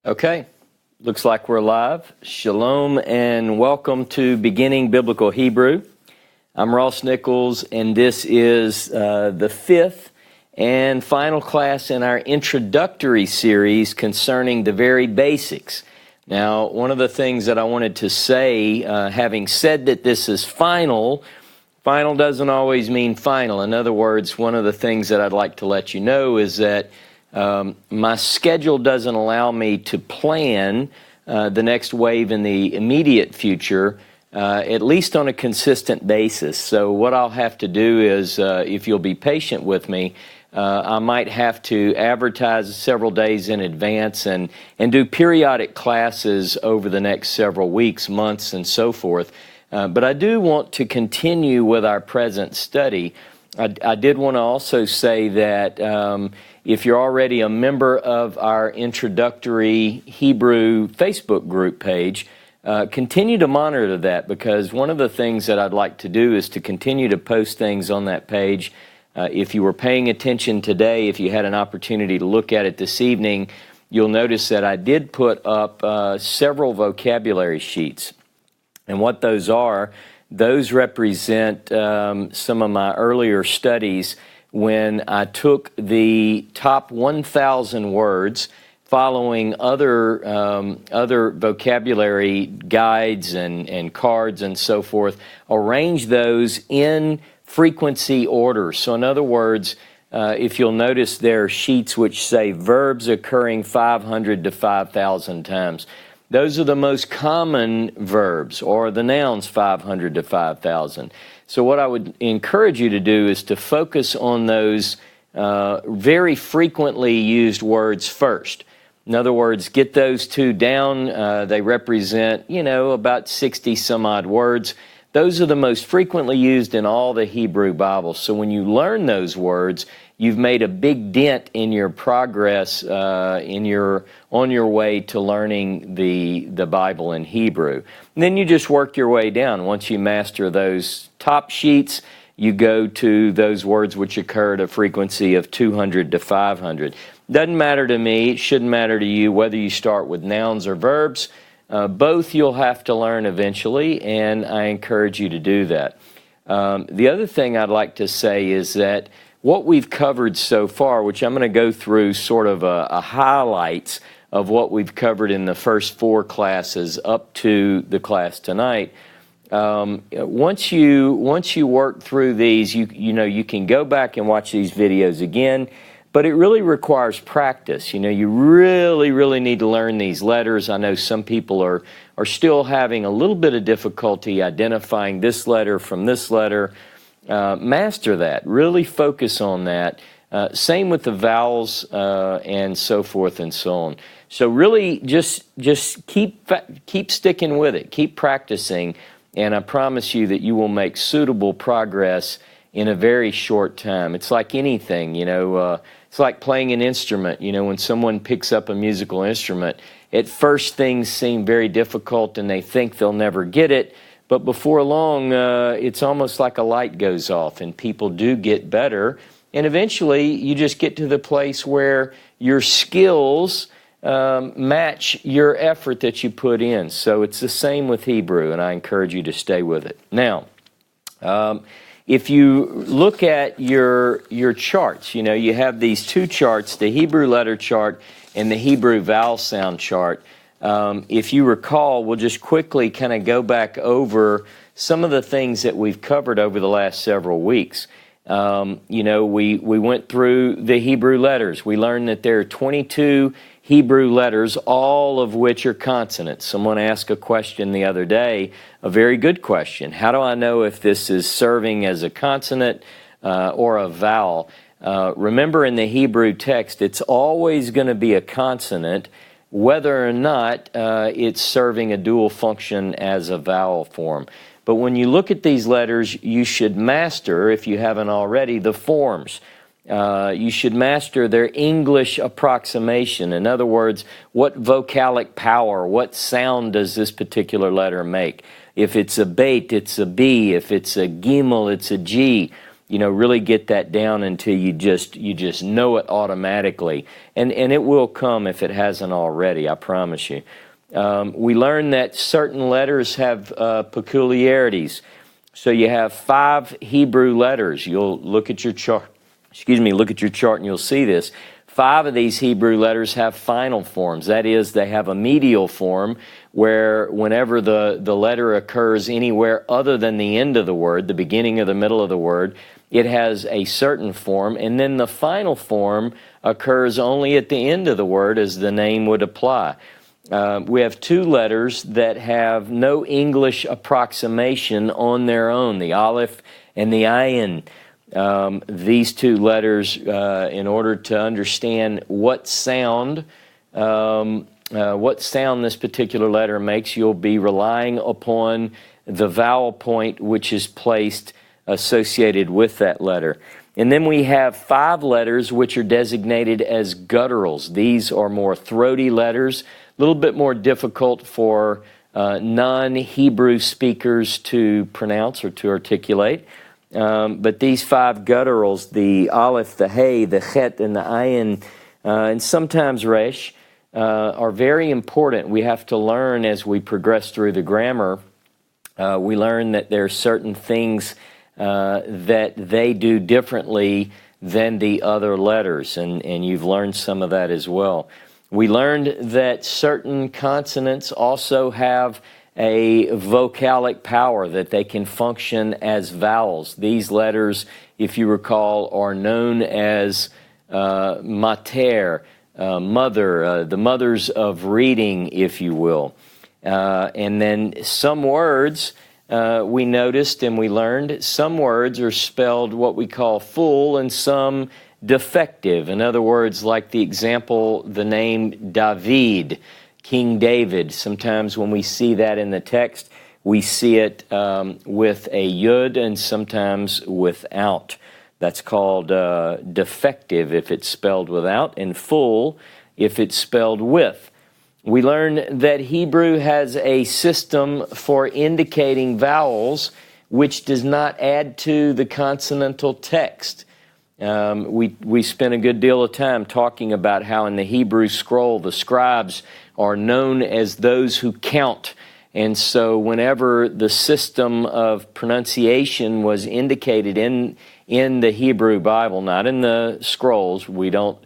Okay, looks like we're live. Shalom and welcome to Beginning Biblical Hebrew. I'm Ross Nichols, and this is the fifth and final class in our introductory series concerning the very basics. Now, one of the things that I wanted to say, having said that this is final doesn't always mean final. In other words, one of the things that I'd like to let you know is that my schedule doesn't allow me to plan the next wave in the immediate future, at least on a consistent basis. So what I'll have to do is, if you'll be patient with me, I might have to advertise several days in advance and do periodic classes over the next several weeks, months, and so forth. But I do want to continue with our present study. I did want to also say that if you're already a member of our introductory Hebrew Facebook group page, continue to monitor that, because one of the things that I'd like to do is to continue to post things on that page. If you were paying attention today, if you had an opportunity to look at it this evening, you'll notice that I did put up several vocabulary sheets. And what those are, those represent some of my earlier studies when I took the top 1,000 words following other vocabulary guides and cards and so forth, arranged those in frequency order. So in other words, if you'll notice, there are sheets which say verbs occurring 500 to 5,000 times. Those are the most common verbs, or the nouns 500 to 5,000. So what I would encourage you to do is to focus on those very frequently used words first. In other words, get those two down. They represent, about 60 some odd words. Those are the most frequently used in all the Hebrew Bible. So when you learn those words, you've made a big dent in your progress on your way to learning the Bible in Hebrew. And then you just work your way down. Once you master those top sheets, you go to those words which occur at a frequency of 200 to 500. Doesn't matter to me, it shouldn't matter to you whether you start with nouns or verbs. Both you'll have to learn eventually, and I encourage you to do that. The other thing I'd like to say is that what we've covered so far, which I'm going to go through sort of a highlights of what we've covered in the first four classes up to the class tonight. Once you work through these, you can go back and watch these videos again. But it really requires practice. You really need to learn these letters. I know some people are still having a little bit of difficulty identifying this letter from this letter. Master that. Really focus on that. Same with the vowels and so forth and so on. So really just keep sticking with it. Keep practicing, and I promise you that you will make suitable progress in a very short time. It's like anything, it's like playing an instrument. When someone picks up a musical instrument, at first things seem very difficult and they think they'll never get it, but before long, it's almost like a light goes off and people do get better. And eventually, you just get to the place where your skills match your effort that you put in. So it's the same with Hebrew, and I encourage you to stay with it. Now, if you look at your charts, you have these two charts, the Hebrew letter chart and the Hebrew vowel sound chart. If you recall, we'll just quickly kind of go back over some of the things that we've covered over the last several weeks. We went through the Hebrew letters. We learned that there are 22 Hebrew letters, all of which are consonants. Someone asked a question the other day, a very good question. How do I know if this is serving as a consonant or a vowel? Remember, in the Hebrew text, it's always going to be a consonant, whether or not it's serving a dual function as a vowel form. But when you look at these letters, you should master, if you haven't already, the forms. You should master their English approximation. In other words, what vocalic power, what sound does this particular letter make? If it's a bait, it's a B. If it's a gimel, it's a G. really get that down until you just know it automatically. And it will come if it hasn't already, I promise you. We learned that certain letters have peculiarities. So you have 5 Hebrew letters. You'll look at your chart. Look at your chart and you'll see this. 5 of these Hebrew letters have final forms. That is, they have a medial form where whenever the letter occurs anywhere other than the end of the word, the beginning or the middle of the word, it has a certain form. And then the final form occurs only at the end of the word as the name would apply. We have 2 letters that have no English approximation on their own, the aleph and the ayin. These 2 letters, in order to understand what sound this particular letter makes, you'll be relying upon the vowel point which is placed associated with that letter. And then we have 5 letters which are designated as gutturals. These are more throaty letters, a little bit more difficult for non-Hebrew speakers to pronounce or to articulate. But these 5 gutturals, the aleph, the hey, the chet, and the ayin, and sometimes resh, are very important. We have to learn as we progress through the grammar. We learn that there are certain things that they do differently than the other letters, and you've learned some of that as well. We learned that certain consonants also have a vocalic power, that they can function as vowels. These letters, if you recall, are known as mater, mother, the mothers of reading, if you will. And then some words, we noticed and we learned, some words are spelled what we call full and some defective. In other words, like the example, the name David, King David. Sometimes when we see that in the text, we see it with a yud and sometimes without. That's called defective if it's spelled without, and full if it's spelled with. We learn that Hebrew has a system for indicating vowels which does not add to the consonantal text. We spent a good deal of time talking about how in the Hebrew scroll the scribes are known as those who count. And so whenever the system of pronunciation was indicated in the Hebrew Bible, not in the scrolls, we don't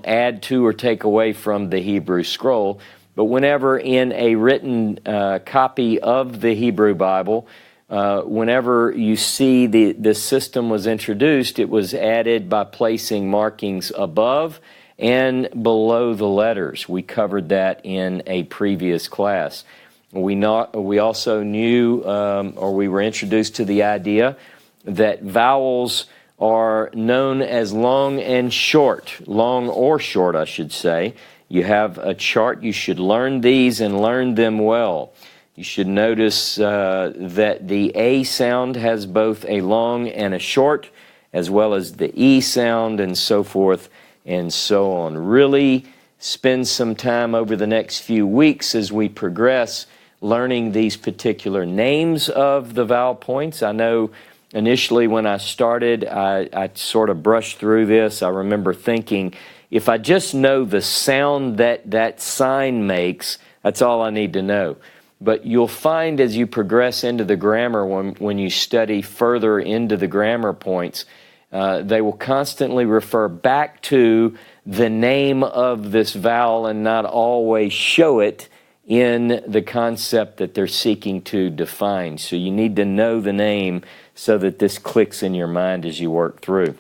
add to or take away from the Hebrew scroll, but whenever in a written copy of the Hebrew Bible, whenever you see the system was introduced, it was added by placing markings above and below the letters. We covered that in a previous class. We also knew, or we were introduced to the idea that vowels are known as long and short, long or short, I should say. You have a chart. You should learn these and learn them well. You should notice that the A sound has both a long and a short, as well as the E sound and so forth and so on. Really spend some time over the next few weeks as we progress learning these particular names of the vowel points. I know initially when I started, I sort of brushed through this. I remember thinking, if I just know the sound that sign makes, that's all I need to know. But you'll find as you progress into the grammar, when you study further into the grammar points, they will constantly refer back to the name of this vowel and not always show it in the concept that they're seeking to define. So you need to know the name so that this clicks in your mind as you work through.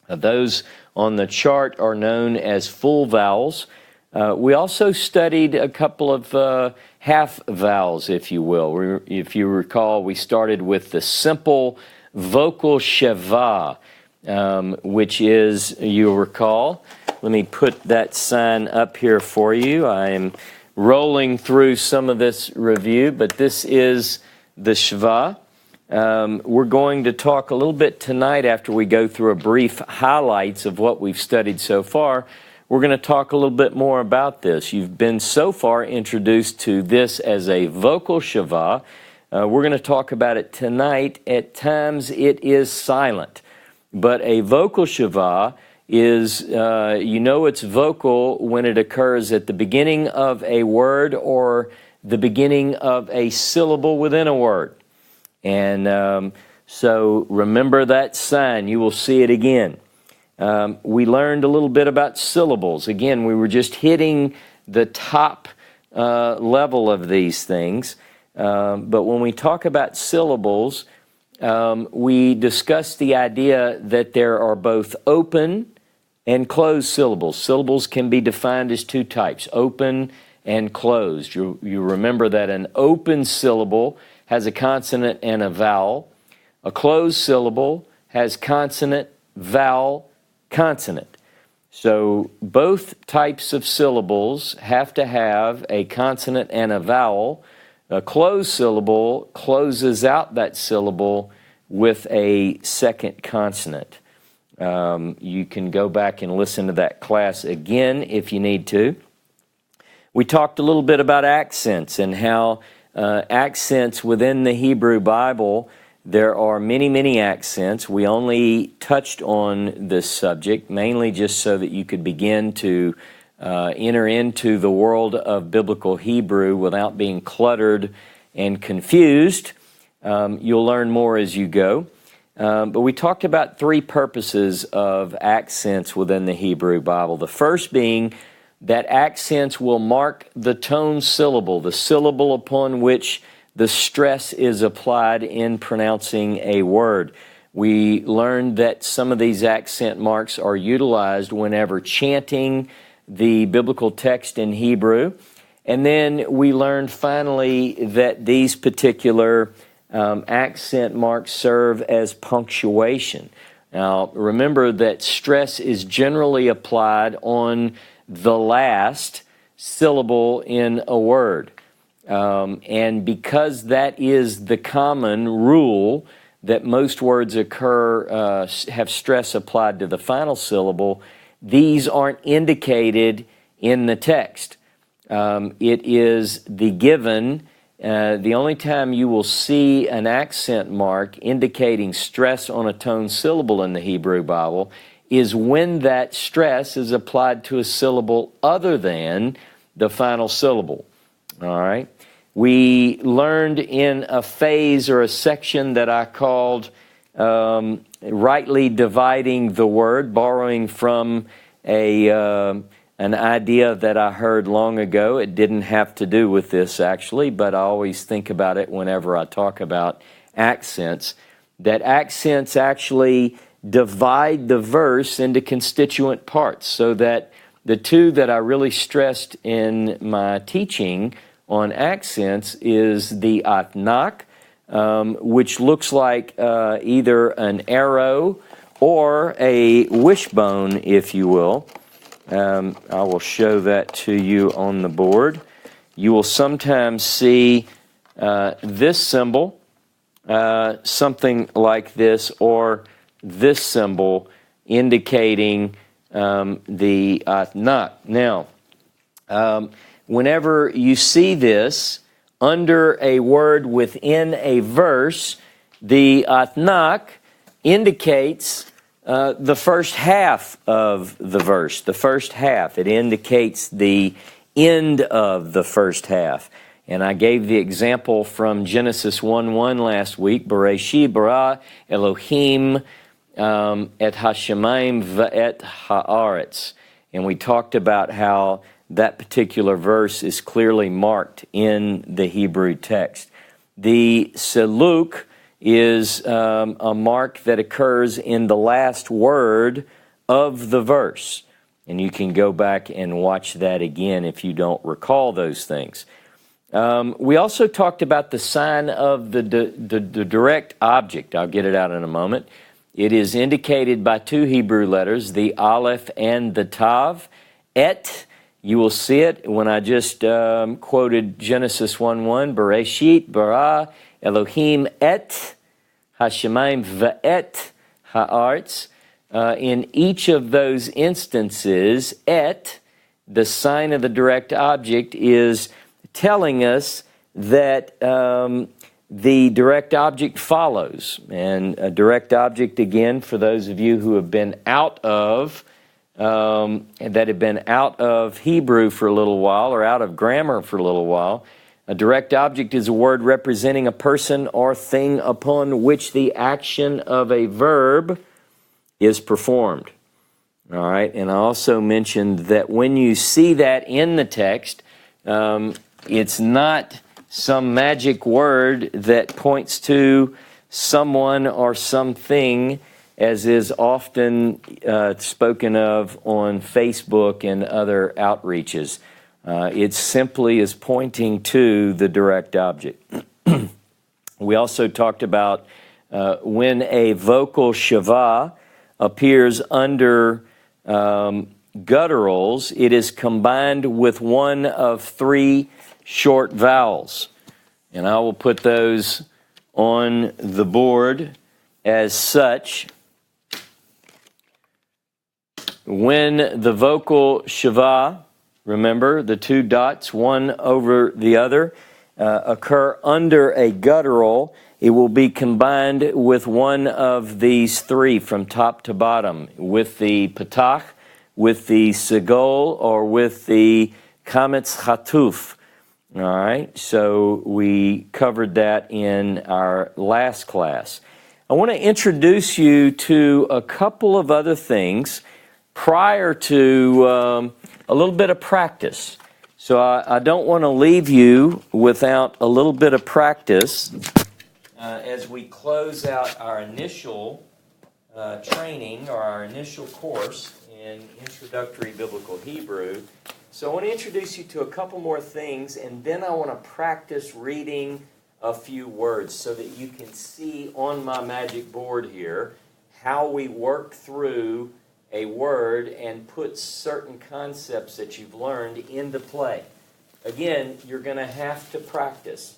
Those on the chart are known as full vowels. We also studied a couple of half vowels, if you will. If you recall, we started with the simple vocal Shiva, which is, you'll recall, let me put that sign up here for you. I am rolling through some of this review, but this is the Shiva. We're going to talk a little bit tonight after we go through a brief highlights of what we've studied so far. We're going to talk a little bit more about this. You've been so far introduced to this as a vocal Shiva. We're going to talk about it tonight. At times it is silent, but a vocal Shiva is, it's vocal when it occurs at the beginning of a word or the beginning of a syllable within a word. And so remember that sign. You will see it again. We learned a little bit about syllables. Again, we were just hitting the top level of these things. But when we talk about syllables, we discuss the idea that there are both open and closed syllables. Syllables can be defined as two types, open and closed. You remember that an open syllable has a consonant and a vowel. A closed syllable has consonant, vowel, consonant. So both types of syllables have to have a consonant and a vowel. A closed syllable closes out that syllable with a second consonant. You can go back and listen to that class again if you need to. We talked a little bit about accents and how accents within the Hebrew Bible, there are many, many accents. We only touched on this subject mainly just so that you could begin to enter into the world of biblical Hebrew without being cluttered and confused. You'll learn more as you go. But we talked about three purposes of accents within the Hebrew Bible. The first being that accents will mark the tone syllable, the syllable upon which the stress is applied in pronouncing a word. We learned that some of these accent marks are utilized whenever chanting the biblical text in Hebrew. And then we learned finally that these particular accent marks serve as punctuation. Now, remember that stress is generally applied on the last syllable in a word. And because that is the common rule that most words have stress applied to the final syllable, these aren't indicated in the text. It is the given. The only time you will see an accent mark indicating stress on a tone syllable in the Hebrew Bible is when that stress is applied to a syllable other than the final syllable. All right. We learned in a phase or a section that I called rightly dividing the word, borrowing from an idea that I heard long ago. It didn't have to do with this actually, but I always think about it whenever I talk about accents, that accents actually divide the verse into constituent parts, so that the two that I really stressed in my teaching on accents is the Tanakh, which looks like either an arrow or a wishbone, if you will. I will show that to you on the board. You will sometimes see this symbol, something like this, or this symbol indicating the Tanakh. Now, whenever you see this under a word within a verse, the Tanakh indicates the first half of the verse, the first half. It indicates the end of the first half. And I gave the example from Genesis 1:1 last week, Bereshit bara Elohim et hashemayim ve'et haaretz. And we talked about how that particular verse is clearly marked in the Hebrew text. The seluk is a mark that occurs in the last word of the verse. And you can go back and watch that again if you don't recall those things. We also talked about the sign of the direct object. I'll get it out in a moment. It is indicated by two Hebrew letters, the aleph and the tav. Et, you will see it when I just quoted Genesis 1:1, Bereshit bara Elohim et hashemayim ve'et haaretz. In each of those instances, et, the sign of the direct object, is telling us that the direct object follows. And a direct object, again, for those of you who have been out of Hebrew for a little while or out of grammar for a little while, a direct object is a word representing a person or thing upon which the action of a verb is performed. All right, and I also mentioned that when you see that in the text, it's not some magic word that points to someone or something, as is often spoken of on Facebook and other outreaches. It simply is pointing to the direct object. We also talked about when a vocal Shiva appears under gutturals, it is combined with one of three short vowels. And I will put those on the board as such. When the vocal Shiva, remember the two dots, one over the other, occur under a guttural, it will be combined with one of these three from top to bottom, with the patah, with the segol, or with the kametz chatuf. All right, so we covered that in our last class. I want to introduce you to a couple of other things prior to a little bit of practice. So I don't want to leave you without a little bit of practice as we close out our initial training or our initial course in Introductory Biblical Hebrew. So I want to introduce you to a couple more things, and then I want to practice reading a few words so that you can see on my magic board here how we work through a word and put certain concepts that you've learned into play. Again, you're going to have to practice.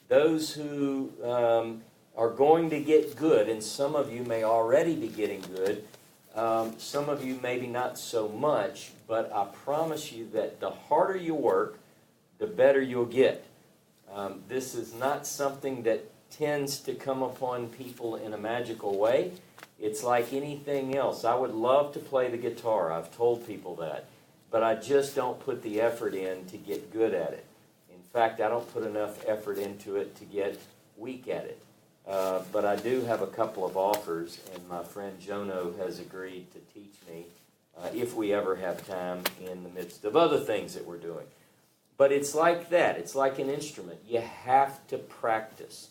Those who are going to get good, and some of you may already be getting good, some of you maybe not so much, but I promise you that the harder you work, the better you'll get. This is not something that tends to come upon people in a magical way. It's like anything else. I would love to play the guitar. I've told people that. But I just don't put the effort in to get good at it. In fact, I don't put enough effort into it to get weak at it. But I do have a couple of offers, and my friend Jono has agreed to teach me if we ever have time in the midst of other things that we're doing. But it's like that. It's like an instrument. You have to practice.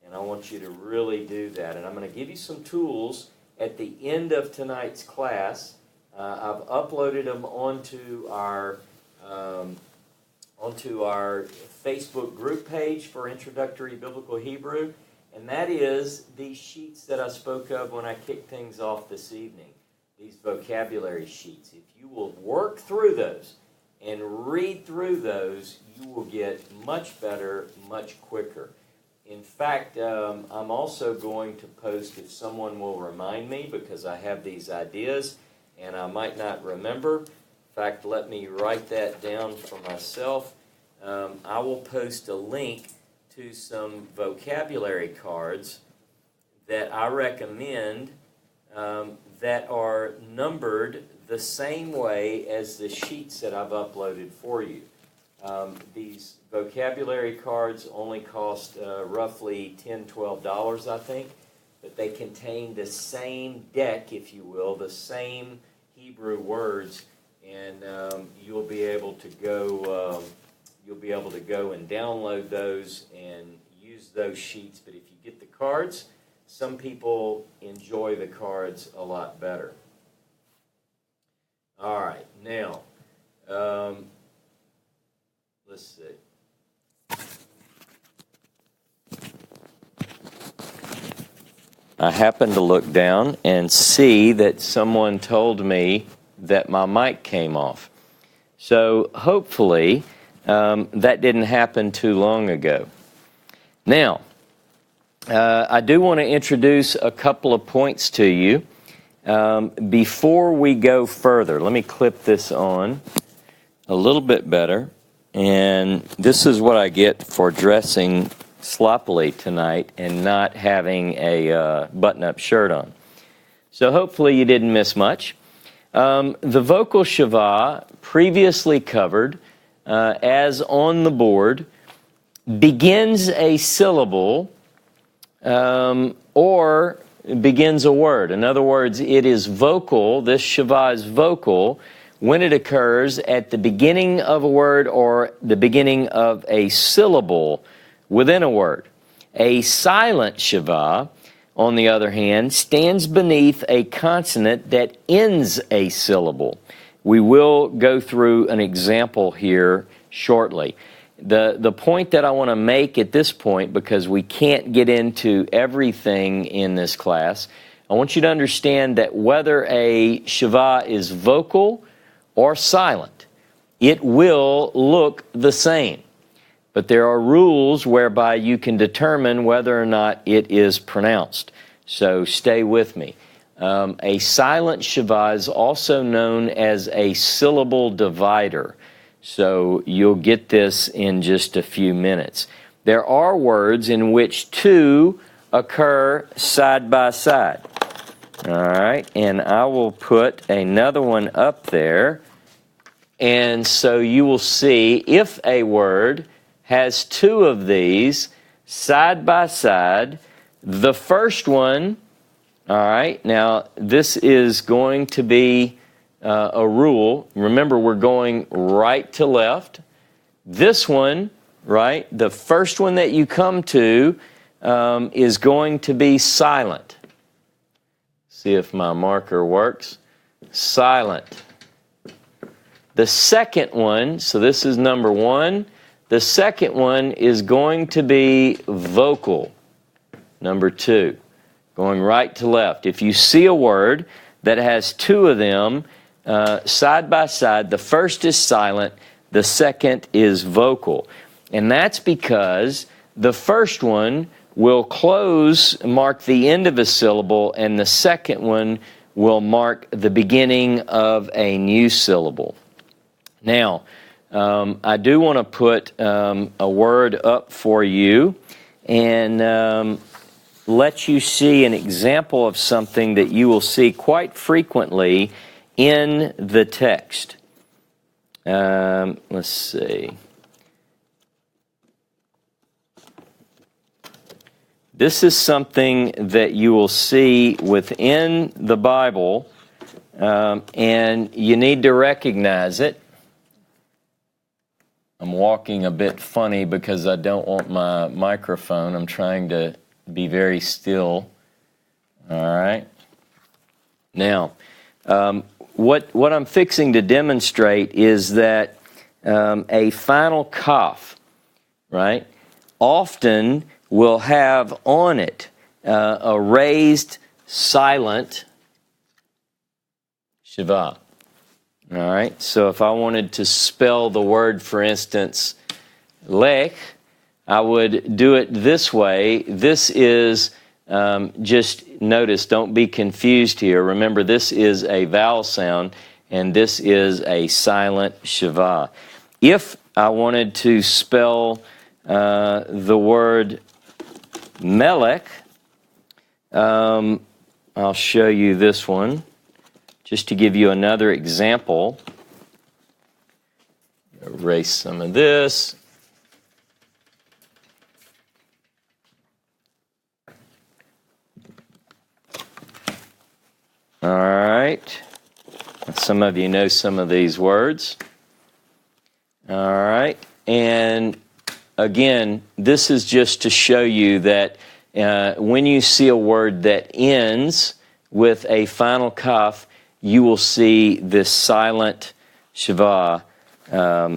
And I want you to really do that. And I'm going to give you some tools at the end of tonight's class. I've uploaded them onto our Facebook group page for Introductory Biblical Hebrew. And that is these sheets that I spoke of when I kicked things off this evening. These vocabulary sheets. If you will work through those and read through those, you will get much better, much quicker. In fact, I'm also going to post, if someone will remind me, because I have these ideas and I might not remember. In fact, let me write that down for myself. I will post a link to some vocabulary cards that I recommend that are numbered the same way as the sheets that I've uploaded for you. These vocabulary cards only cost roughly $10, $12, I think, but they contain the same deck, if you will, the same Hebrew words, and you'll be able to go and download those and use those sheets. But if you get the cards, some people enjoy the cards a lot better. All right, now, let's see. I happened to look down and see that someone told me that my mic came off. So hopefully that didn't happen too long ago. Now, I do want to introduce a couple of points to you. Before we go further, let me clip this on a little bit better. And this is what I get for dressing sloppily tonight and not having a button-up shirt on. So hopefully you didn't miss much. The vocal Shiva, previously covered, as on the board, begins a syllable or begins a word. In other words, it is vocal, this Shiva is vocal, when it occurs at the beginning of a word or the beginning of a syllable within a word. A silent Shiva, on the other hand, stands beneath a consonant that ends a syllable. We will go through an example here shortly. The point that I want to make at this point, because we can't get into everything in this class, I want you to understand that whether a Shiva is vocal or silent, it will look the same. But there are rules whereby you can determine whether or not it is pronounced. So stay with me. A silent Shiva is also known as a syllable divider. So you'll get this in just a few minutes. There are words in which two occur side by side. All right, and I will put another one up there. And so you will see if a word has two of these side by side, the first one, all right, now this is going to be a rule. Remember, we're going right to left. This one, right, the first one that you come to is going to be silent. See if my marker works. Silent. The second one, so this is number one. The second one is going to be vocal. Number two, going right to left. If you see a word that has two of them side by side, the first is silent, the second is vocal. And that's because the first one will mark the end of a syllable, and the second one will mark the beginning of a new syllable. Now, I do want to put a word up for you and let you see an example of something that you will see quite frequently in the text. Let's see. This is something that you will see within the Bible, and you need to recognize it. I'm walking a bit funny because I don't want my microphone. I'm trying to be very still. All right. Now, what I'm fixing to demonstrate is that a final kaf, right, often will have on it a raised silent Shiva. All right, so if I wanted to spell the word, for instance, lech, I would do it this way. This is, just notice, don't be confused here. Remember, this is a vowel sound, and this is a silent Shiva. If I wanted to spell the word melech, I'll show you this one. Just to give you another example, erase some of this. All right. Some of you know some of these words. All right. And again, this is just to show you that when you see a word that ends with a final kaf, you will see this silent Shiva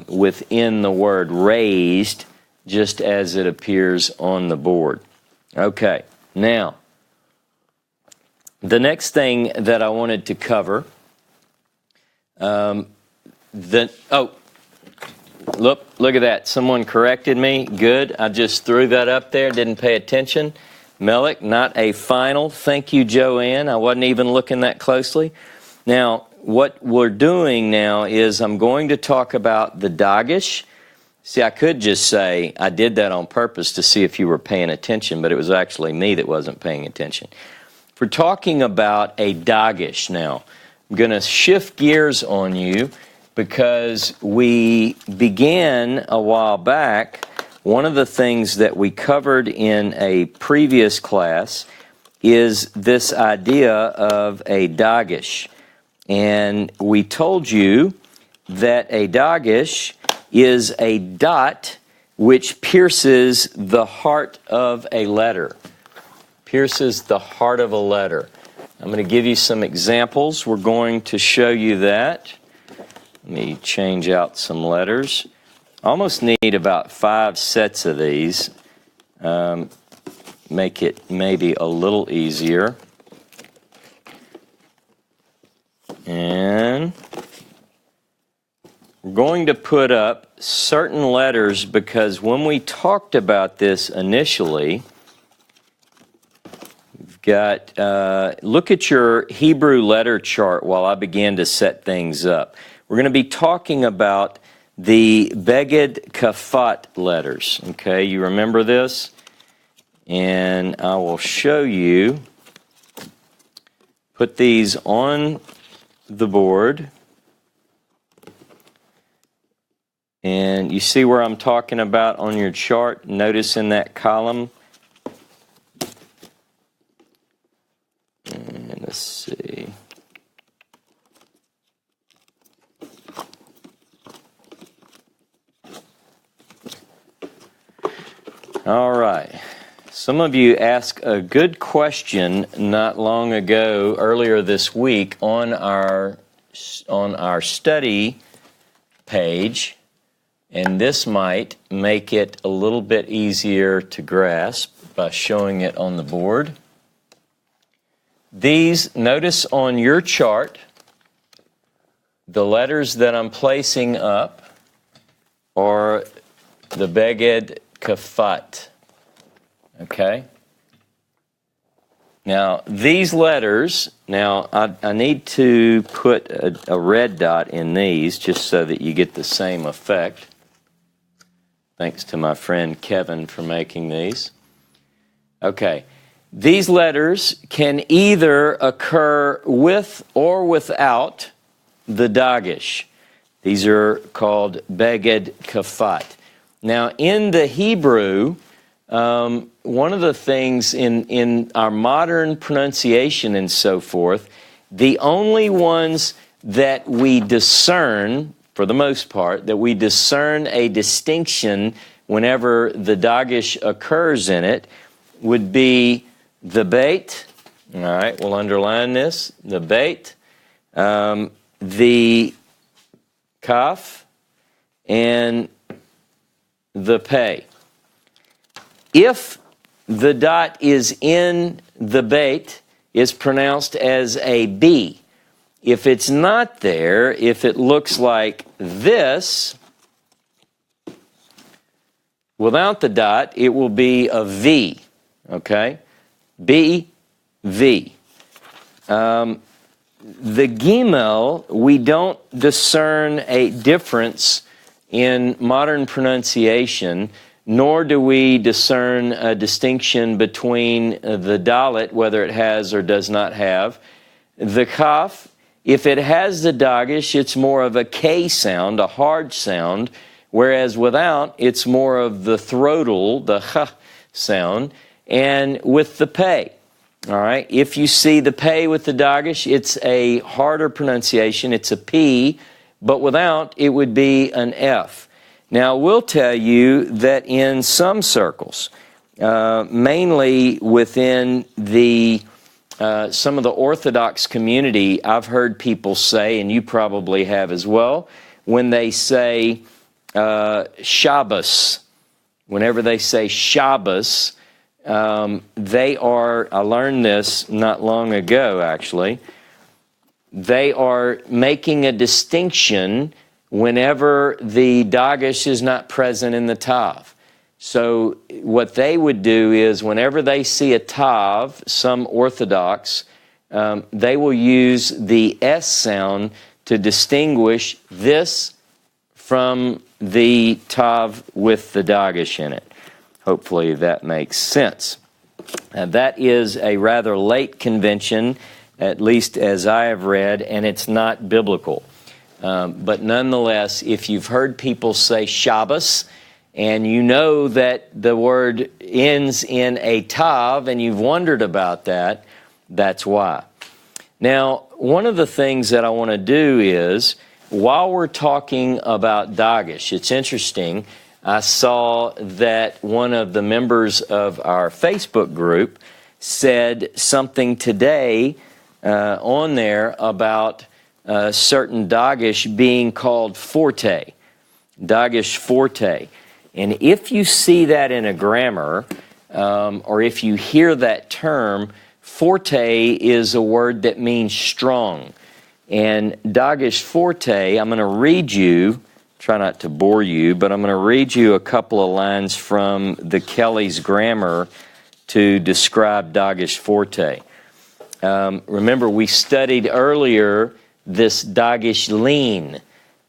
within the word raised, just as it appears on the board. Okay, now, the next thing that I wanted to cover, look at that. Someone corrected me. Good. I just threw that up there, didn't pay attention. Melech, not a final. Thank you, Joanne. I wasn't even looking that closely. Now, what we're doing now is I'm going to talk about the Dagesh See, I could just say I did that on purpose to see if you were paying attention, but it was actually me that wasn't paying attention. We're talking about a Dagesh now. I'm going to shift gears on you because we began a while back. One of the things that we covered in a previous class is this idea of a Dagesh. And we told you that a Dagesh is a dot which pierces the heart of a letter. Pierces the heart of a letter. I'm going to give you some examples. We're going to show you that. Let me change out some letters. I almost need about 5 sets of these. Make it maybe a little easier. And we're going to put up certain letters because when we talked about this initially, we've got, look at your Hebrew letter chart while I begin to set things up. We're going to be talking about the Beged Kafat letters. Okay, you remember this? And I will show you, put these on the board. And you see where I'm talking about on your chart? Notice in that column. And let's see. All right. Some of you asked a good question not long ago, earlier this week, on our study page. And this might make it a little bit easier to grasp by showing it on the board. These, notice on your chart, the letters that I'm placing up are the Beged Kafat. Okay? Now, these letters, I need to put a red dot in these just so that you get the same effect. Thanks to my friend Kevin for making these. Okay. These letters can either occur with or without the Dagesh. These are called Beged Kafat. Now, in the Hebrew, one of the things in our modern pronunciation and so forth, the only ones that we discern, for the most part, that we discern a distinction whenever the Dagesh occurs in it would be the beit. All right, we'll underline this. The beit, the kaf, and the pei. If the dot is in the beit, it's pronounced as a B. If it's not there, if it looks like this, without the dot, it will be a V. Okay? B, V. The Gimel, we don't discern a difference in modern pronunciation, nor do we discern a distinction between the Dalet, whether it has or does not have. The Kaf, if it has the Dagesh, it's more of a K sound, a hard sound, whereas without, it's more of the throatal, the Ch sound, and with the Pei. All right, if you see the Pei with the Dagesh, it's a harder pronunciation, it's a P, but without, it would be an F. Now, we'll tell you that in some circles, mainly within the some of the Orthodox community, I've heard people say, and you probably have as well, when they say Shabbos, whenever they say Shabbos, they are, I learned this not long ago actually, they are making a distinction whenever the Dagesh is not present in the Tav. So what they would do is whenever they see a Tav, some Orthodox, they will use the S sound to distinguish this from the tav with the Dagesh in it. Hopefully that makes sense. That is a rather late convention, at least as I have read, and it's not biblical. But nonetheless, if you've heard people say Shabbos, and you know that the word ends in a tav, and you've wondered about that, that's why. Now, one of the things that I want to do is, while we're talking about Dagesh, it's interesting, I saw that one of the members of our Facebook group said something today on there about certain Dagesh being called forte, Dagesh forte. And if you see that in a grammar, or if you hear that term, forte is a word that means strong. And Dagesh forte, I'm going to read you, try not to bore you, but I'm going to read you a couple of lines from the Kelly's grammar to describe Dagesh forte. Remember, we studied earlier this Dagesh lene,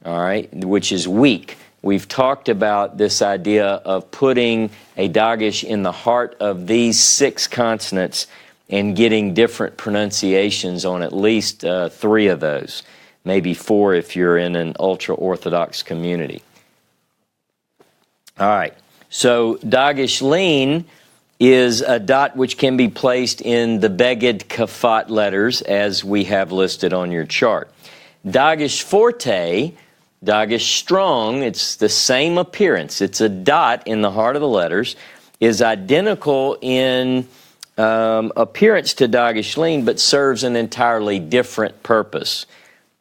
all right, which is weak. We've talked about this idea of putting a Dagesh in the heart of these 6 consonants and getting different pronunciations on at least 3 of those, maybe 4 if you're in an ultra-Orthodox community. All right, so Dagesh lene is a dot which can be placed in the beged kafat letters as we have listed on your chart. Dagesh forte, Dagesh strong, it's the same appearance. It's a dot in the heart of the letters, is identical in appearance to Dagesh lene, but serves an entirely different purpose.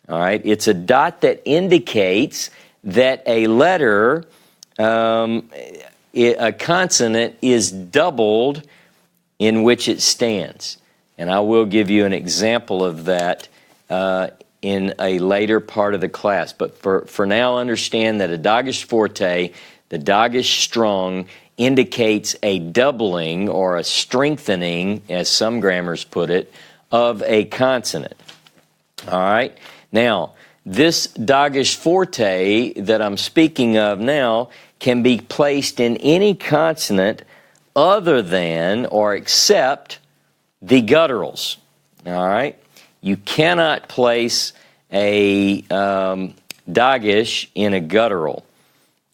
All right, it's a dot that indicates that a letter, a consonant, is doubled in which it stands. And I will give you an example of that in a later part of the class. But for now, understand that a Dagesh forte, the Dagesh strong, indicates a doubling or a strengthening, as some grammars put it, of a consonant. All right? Now, this Dagesh forte that I'm speaking of now can be placed in any consonant other than or except the gutturals. All right? You cannot place a Dagesh in a guttural.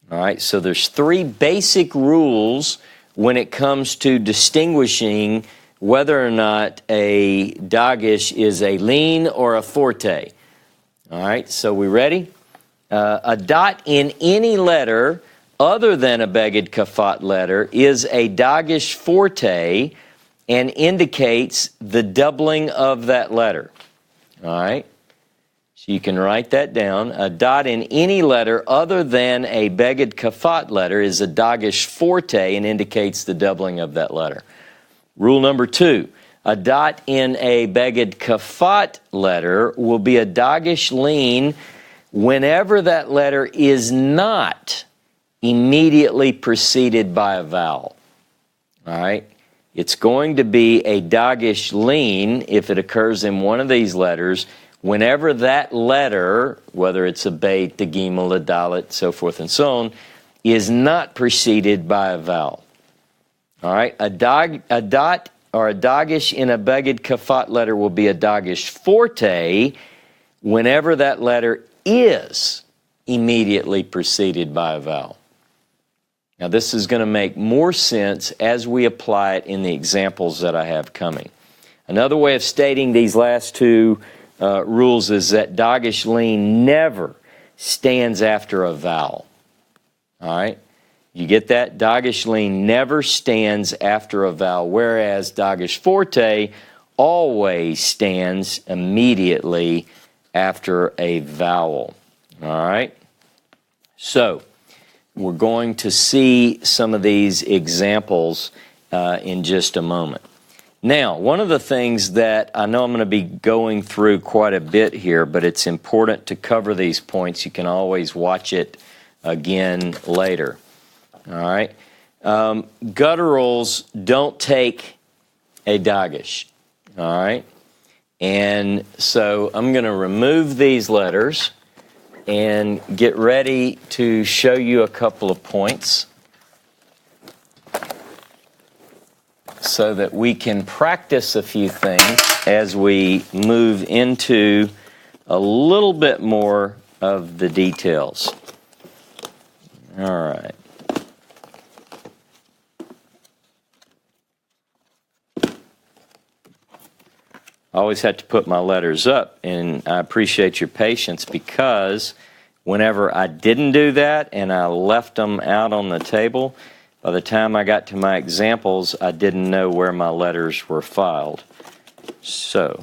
All right, so there's 3 basic rules when it comes to distinguishing whether or not a Dagesh is a lene or a forte. All right, so we ready? A dot in any letter other than a beged kafat letter is a Dagesh forte and indicates the doubling of that letter. All right? So you can write that down. A dot in any letter other than a beged kafat letter is a Dagesh forte and indicates the doubling of that letter. Rule number 2, a dot in a beged kafat letter will be a Dagesh lene whenever that letter is not immediately preceded by a vowel. All right? It's going to be a Dagesh lene if it occurs in one of these letters whenever that letter, whether it's a beit, a gimel, a dalet, so forth and so on, is not preceded by a vowel. All right? A dot or a Dagesh in a beged kafat letter will be a Dagesh forte whenever that letter is immediately preceded by a vowel. Now, this is going to make more sense as we apply it in the examples that I have coming. Another way of stating these last 2 rules is that Dagesh lene never stands after a vowel. All right? You get that? Dagesh lene never stands after a vowel, whereas Dagesh forte always stands immediately after a vowel. All right? So, we're going to see some of these examples in just a moment. Now, one of the things that I know I'm going to be going through quite a bit here, but it's important to cover these points. You can always watch it again later. All right? Gutturals don't take a Dagesh. All right? And so I'm going to remove these letters. and get ready to show you a couple of points so that we can practice a few things as we move into a little bit more of the details. All right. I always have to put my letters up, and I appreciate your patience because whenever I didn't do that and I left them out on the table, by the time I got to my examples, I didn't know where my letters were filed. So,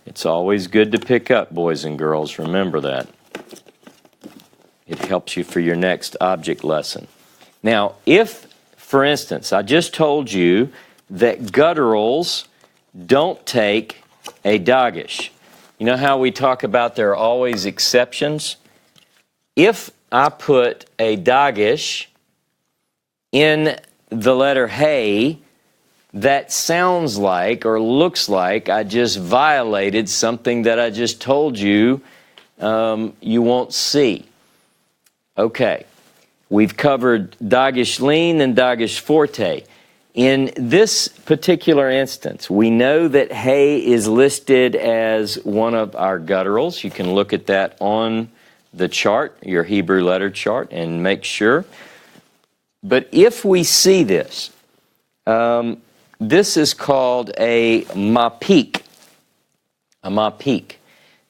it's always good to pick up, boys and girls. Remember that. It helps you for your next object lesson. Now, if, for instance, I just told you that gutturals don't take a Dagesh. You know how we talk about there are always exceptions? If I put a Dagesh in the letter hey, that sounds like or looks like I just violated something that I just told you you won't see. Okay, we've covered Dagesh lene and Dagesh forte. In this particular instance, we know that hey is listed as one of our gutturals. You can look at that on the chart, your Hebrew letter chart, and make sure. But if we see this, this is called a Mappiq. A Mappiq.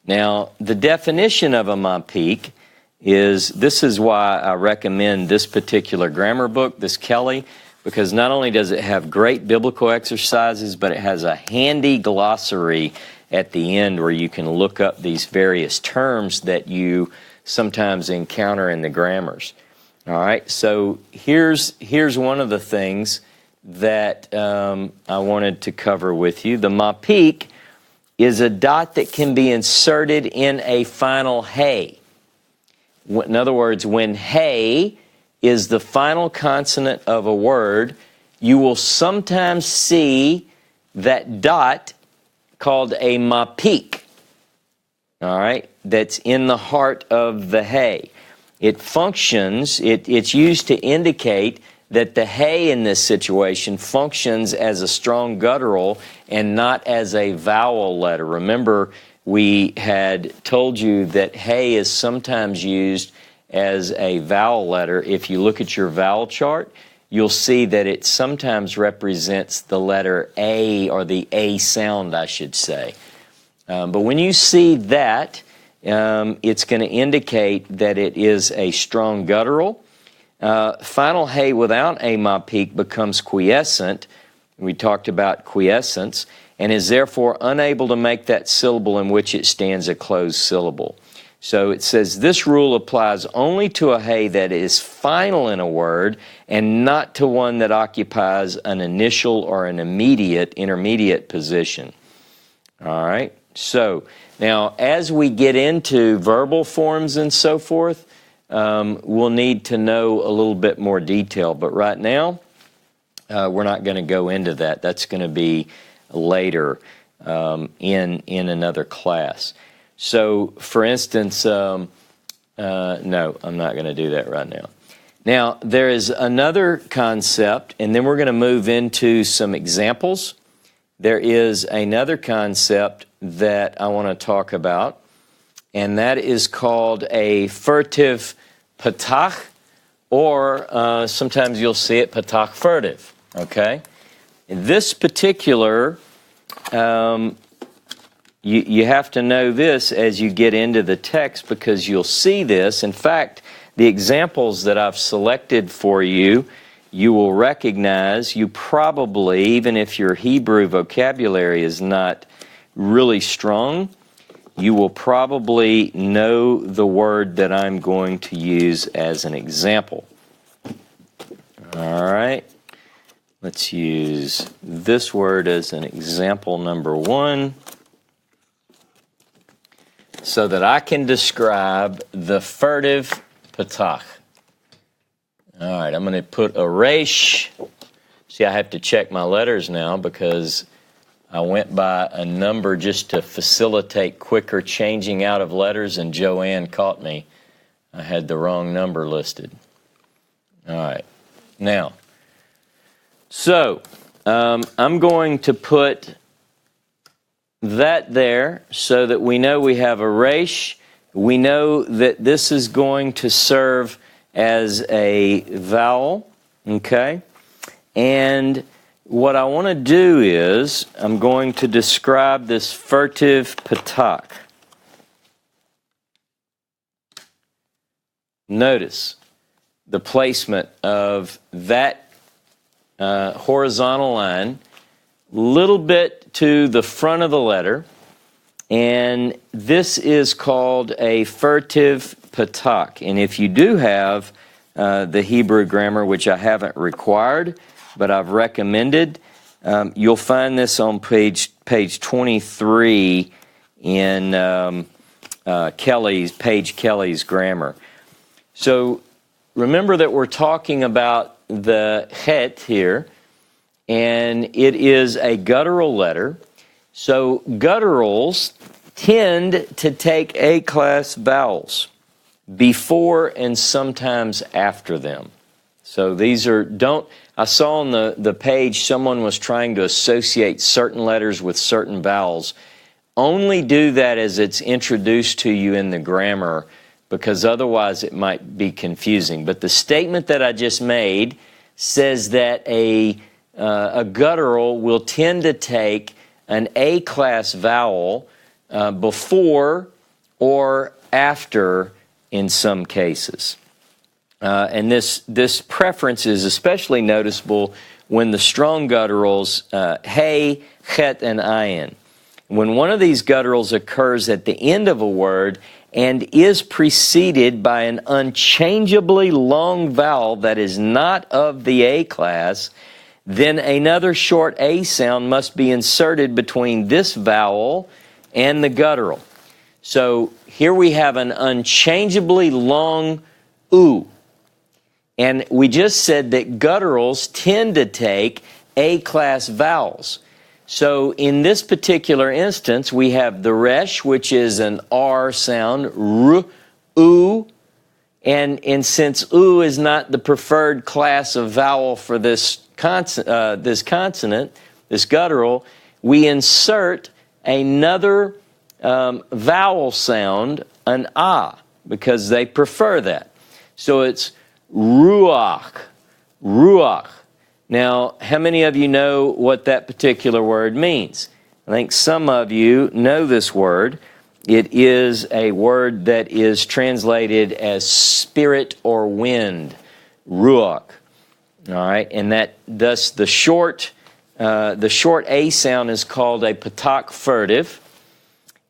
Now, the definition of a Mappiq is, this is why I recommend this particular grammar book, this Kelly, because not only does it have great biblical exercises, but it has a handy glossary at the end where you can look up these various terms that you sometimes encounter in the grammars. All right, so here's one of the things that I wanted to cover with you. The Mappiq is a dot that can be inserted in a final hey. In other words, when hey is the final consonant of a word, you will sometimes see that dot called a Mappiq, all right, that's in the heart of the hey. It functions, it's used to indicate that the hey in this situation functions as a strong guttural and not as a vowel letter. Remember, we had told you that hey is sometimes used as a vowel letter. If you look at your vowel chart, you'll see that it sometimes represents the letter A, or the A sound, I should say. But when you see that, it's going to indicate that it is a strong guttural. Final hey without a Mappiq becomes quiescent. We talked about quiescence, and is therefore unable to make that syllable in which it stands a closed syllable. So it says this rule applies only to a hey that is final in a word and not to one that occupies an initial or an intermediate position. All right, so now as we get into verbal forms and so forth, we'll need to know a little bit more detail, but right now we're not going to go into that. That's going to be later in another class. So, for instance, no, I'm not going to do that right now. Now, there is another concept, and then we're going to move into some examples. There is another concept that I want to talk about, and that is called a furtive patah, or sometimes you'll see it patah furtive, okay? In this particular, you have to know this as you get into the text, because you'll see this. In fact, the examples that I've selected for you, you will recognize. You probably, even if your Hebrew vocabulary is not really strong, you will probably know the word that I'm going to use as an example. All right. Let's use this word as an example number one, so that I can describe the furtive patah. All right, I'm going to put a resh. See, I have to check my letters now because I went by a number just to facilitate quicker changing out of letters, and Joanne caught me. I had the wrong number listed. All right. Now, so I'm going to put that there so that we know we have a resh. We know that this is going to serve as a vowel, okay? And what I want to do is I'm going to describe this furtive patah. Notice the placement of that horizontal line, little bit to the front of the letter, and this is called a furtive patah. And if you do have the Hebrew grammar, which I haven't required, but I've recommended, you'll find this on page 23 in Kelly's grammar. So remember that we're talking about the het here, and it is a guttural letter. So gutturals tend to take A-class vowels before and sometimes after them. So these are, I saw on the page someone was trying to associate certain letters with certain vowels. Only do that as it's introduced to you in the grammar, because otherwise it might be confusing. But the statement that I just made says that a guttural will tend to take an A-class vowel before or after in some cases. And this preference is especially noticeable when the strong gutturals, hey, chet, and ayin. When one of these gutturals occurs at the end of a word and is preceded by an unchangeably long vowel that is not of the A class, then another short A sound must be inserted between this vowel and the guttural. So here we have an unchangeably long oo. And we just said that gutturals tend to take A-class vowels. So in this particular instance, we have the resh, which is an R sound, r, oo, and since oo is not the preferred class of vowel for this consonant, this guttural, we insert another vowel sound, an ah, because they prefer that. So it's ruach, ruach. Now, how many of you know what that particular word means? I think some of you know this word. It is a word that is translated as spirit or wind, ruach. All right, and that thus the short A sound is called a patah furtive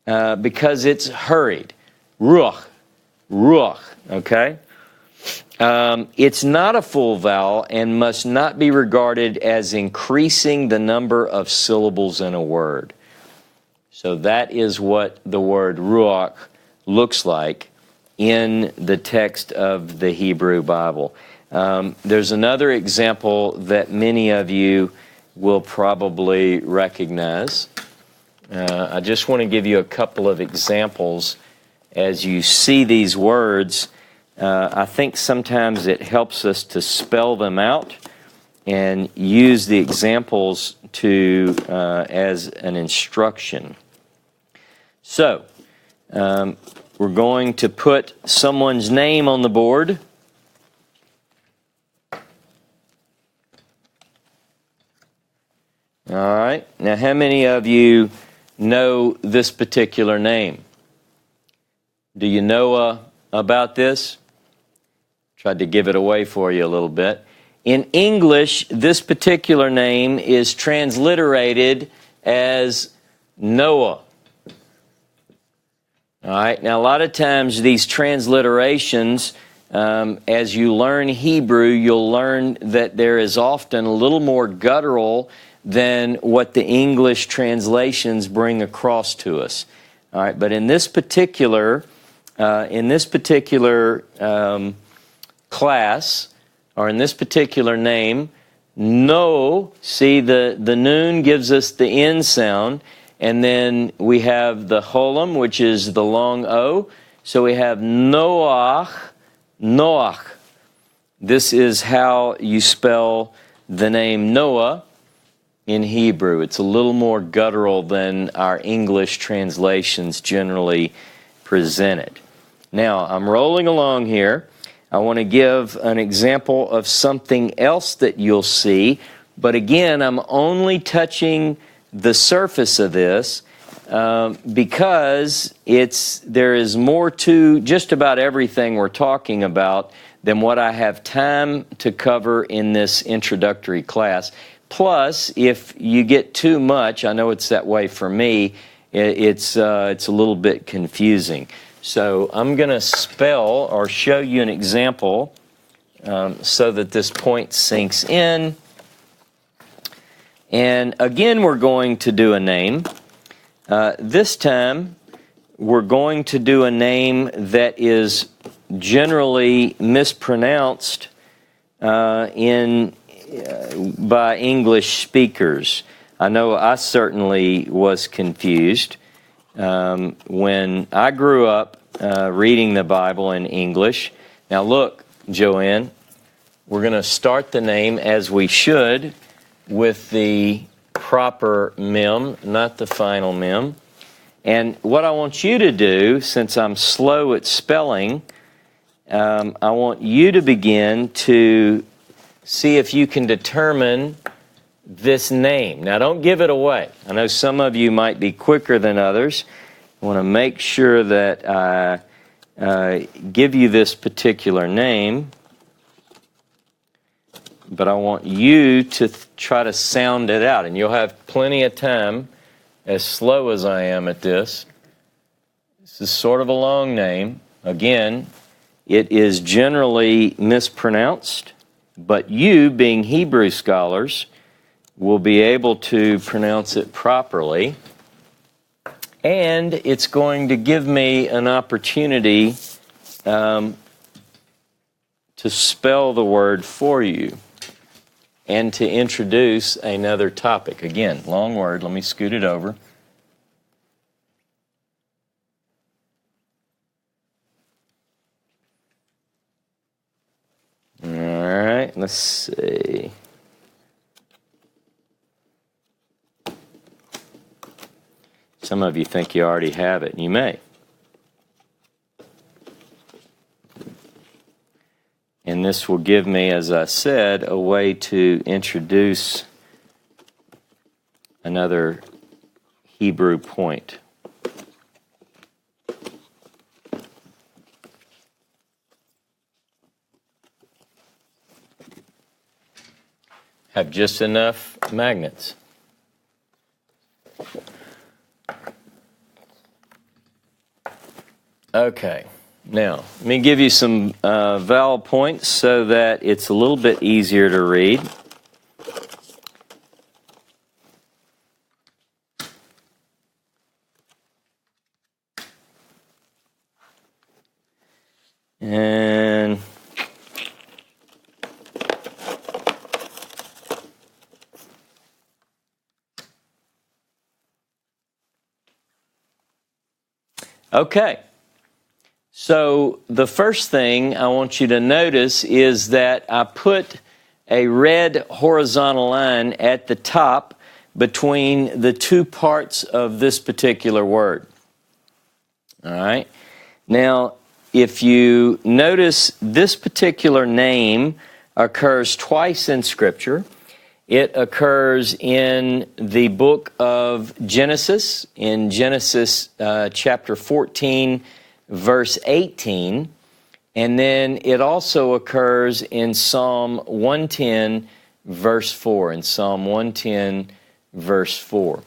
because it's hurried, ruach, ruach. Okay. It's not a full vowel and must not be regarded as increasing the number of syllables in a word. So that is what the word ruach looks like in the text of the Hebrew Bible. There's another example that many of you will probably recognize. I just want to give you a couple of examples as you see these words. I think sometimes it helps us to spell them out and use the examples to as an instruction. So, we're going to put someone's name on the board. All right. Now, how many of you know this particular name? Do you know about this? Tried to give it away for you a little bit. In English, this particular name is transliterated as Noah. All right. Now, a lot of times these transliterations, as you learn Hebrew, you'll learn that there is often a little more guttural than what the English translations bring across to us. All right. But in this particular class, or in this particular name, No, see the noon gives us the N sound, and then we have the holem, which is the long O. So we have Noach, Noach. This is how you spell the name Noah in Hebrew. It's a little more guttural than our English translations generally present it. Now, I'm rolling along here. I want to give an example of something else that you'll see, but again, I'm only touching the surface of this because there is more to just about everything we're talking about than what I have time to cover in this introductory class. Plus, if you get too much, I know it's that way for me, it's a little bit confusing. So I'm going to spell or show you an example so that this point sinks in. And again, we're going to do a name. This time, we're going to do a name that is generally mispronounced by English speakers. I know I certainly was confused when I grew up reading the Bible in English. Now look, Joanne, we're going to start the name as we should with the proper mem, not the final mem. And what I want you to do, since I'm slow at spelling, I want you to begin to see if you can determine this name. Now, don't give it away. I know some of you might be quicker than others. I want to make sure that I give you this particular name, but I want you to try to sound it out, and you'll have plenty of time, as slow as I am at this. This is sort of a long name. Again, it is generally mispronounced, but you, being Hebrew scholars, will be able to pronounce it properly. And it's going to give me an opportunity to spell the word for you and to introduce another topic. Again, long word. Let me scoot it over. All right, let's see. Some of you think you already have it, and you may. And this will give me, as I said, a way to introduce another Hebrew point. Have just enough magnets. Okay, now let me give you some vowel points so that it's a little bit easier to read. And okay. So the first thing I want you to notice is that I put a red horizontal line at the top between the two parts of this particular word. All right. Now, if you notice, this particular name occurs twice in Scripture. It occurs in the book of Genesis, in Genesis chapter 14, verse 18, and then it also occurs in Psalm 110, verse 4, in Psalm 110, verse 4.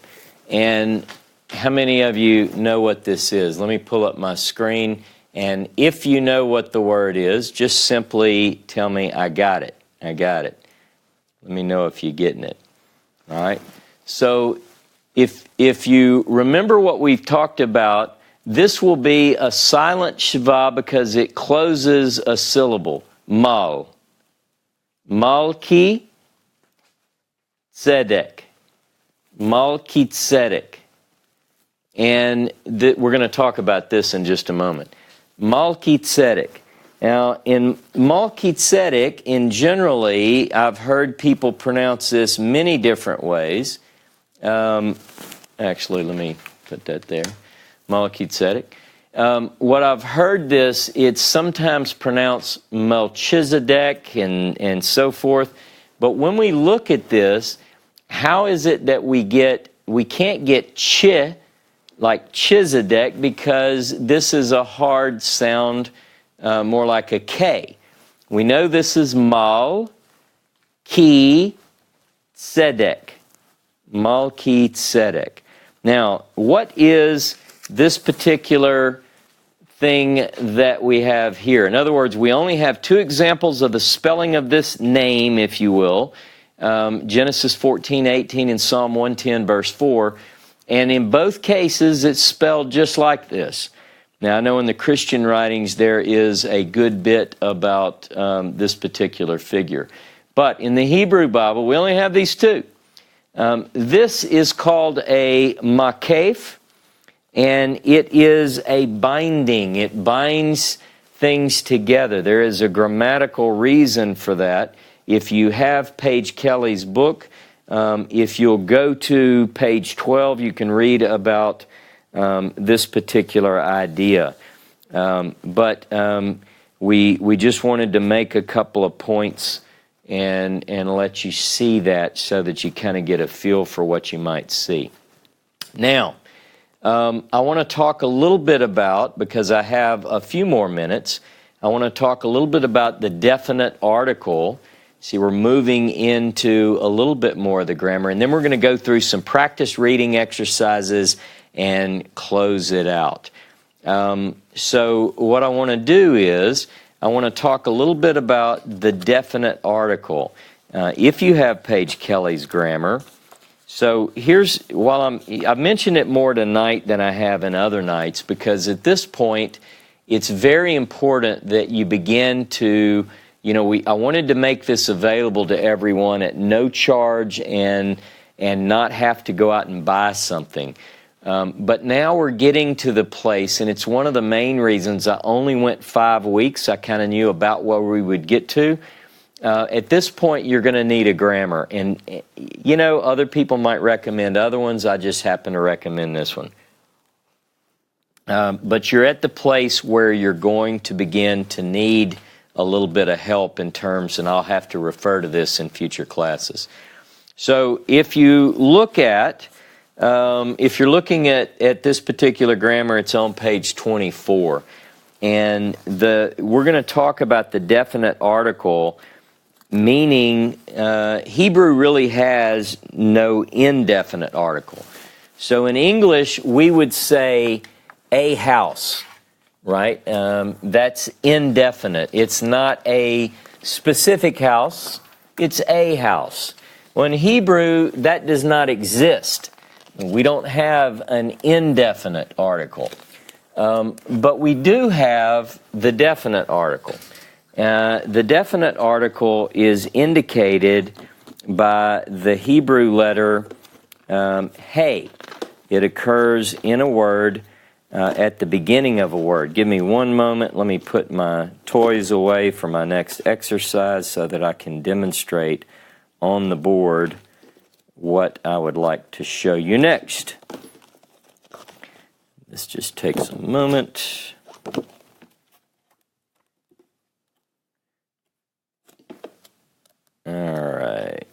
And how many of you know what this is? Let me pull up my screen, and if you know what the word is, just simply tell me, I got it, I got it. Let me know if you're getting it, all right? So if you remember what we've talked about, this will be a silent Shiva because it closes a syllable, mal. Malki. Melchizedek. And we're going to talk about this in just a moment. Melchizedek. Now, in Melchizedek, generally, I've heard people pronounce this many different ways. Actually, let me put that there. Melchizedek. What I've heard it's sometimes pronounced Melchizedek and so forth. But when we look at this, how is it that we can't get chi, like Chizedek, because this is a hard sound, more like a K. We know this is Mal, Ki, Tzedek. Melchizedek. Now, what is this particular thing that we have here? In other words, we only have two examples of the spelling of this name, if you will. Genesis 14:18 and Psalm 110, verse 4. And in both cases, it's spelled just like this. Now, I know in the Christian writings there is a good bit about this particular figure. But in the Hebrew Bible, we only have these two. This is called a Mappiq, and it is a binding. It binds things together. There is a grammatical reason for that. If you have Paige Kelly's book, if you'll go to page 12, you can read about this particular idea. But we just wanted to make a couple of points and let you see that so that you kind of get a feel for what you might see. Now, I want to talk a little bit about, because I have a few more minutes, I want to talk a little bit about the definite article. See, we're moving into a little bit more of the grammar, and then we're going to go through some practice reading exercises and close it out. So what I want to do is, I want to talk a little bit about the definite article. If you have Paige Kelly's grammar, so I've mentioned it more tonight than I have in other nights, because at this point, it's very important that you begin to, I wanted to make this available to everyone at no charge and not have to go out and buy something. But now we're getting to the place, and it's one of the main reasons I only went 5 weeks. I kind of knew about where we would get to. At this point, you're going to need a grammar. And, other people might recommend other ones. I just happen to recommend this one. But you're at the place where you're going to begin to need a little bit of help in terms, and I'll have to refer to this in future classes. So if you look at, if you're looking at this particular grammar, it's on page 24. And we're going to talk about the definite article, meaning Hebrew really has no indefinite article. So in English, we would say a house, right? That's indefinite. It's not a specific house, it's a house. Well, in Hebrew, that does not exist. We don't have an indefinite article. But we do have the definite article. The definite article is indicated by the Hebrew letter hey. It occurs in a word at the beginning of a word. Give me one moment. Let me put my toys away for my next exercise so that I can demonstrate on the board what I would like to show you next. This just takes a moment. All right.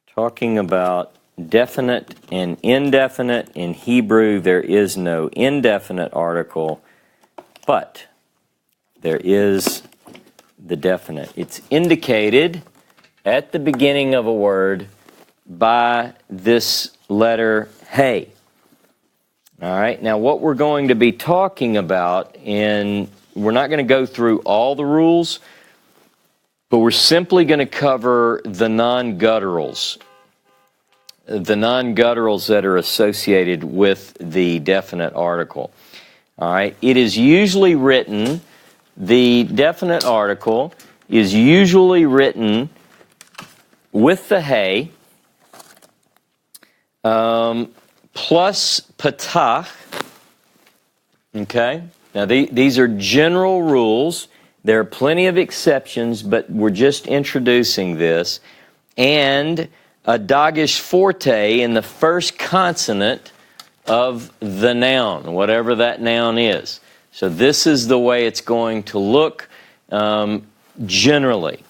Talking about definite and indefinite. In Hebrew, there is no indefinite article, but there is the definite. It's indicated at the beginning of a word by this letter hey. All right, now what we're going to be talking about, and we're not going to go through all the rules, but we're simply going to cover the non-gutturals. The non-gutturals that are associated with the definite article. All right, it is usually written the definite article is usually written with the hay plus patah. Okay? Now, these are general rules. There are plenty of exceptions, but we're just introducing this. And a Dagesh forte in the first consonant of the noun, whatever that noun is. So this is the way it's going to look generally.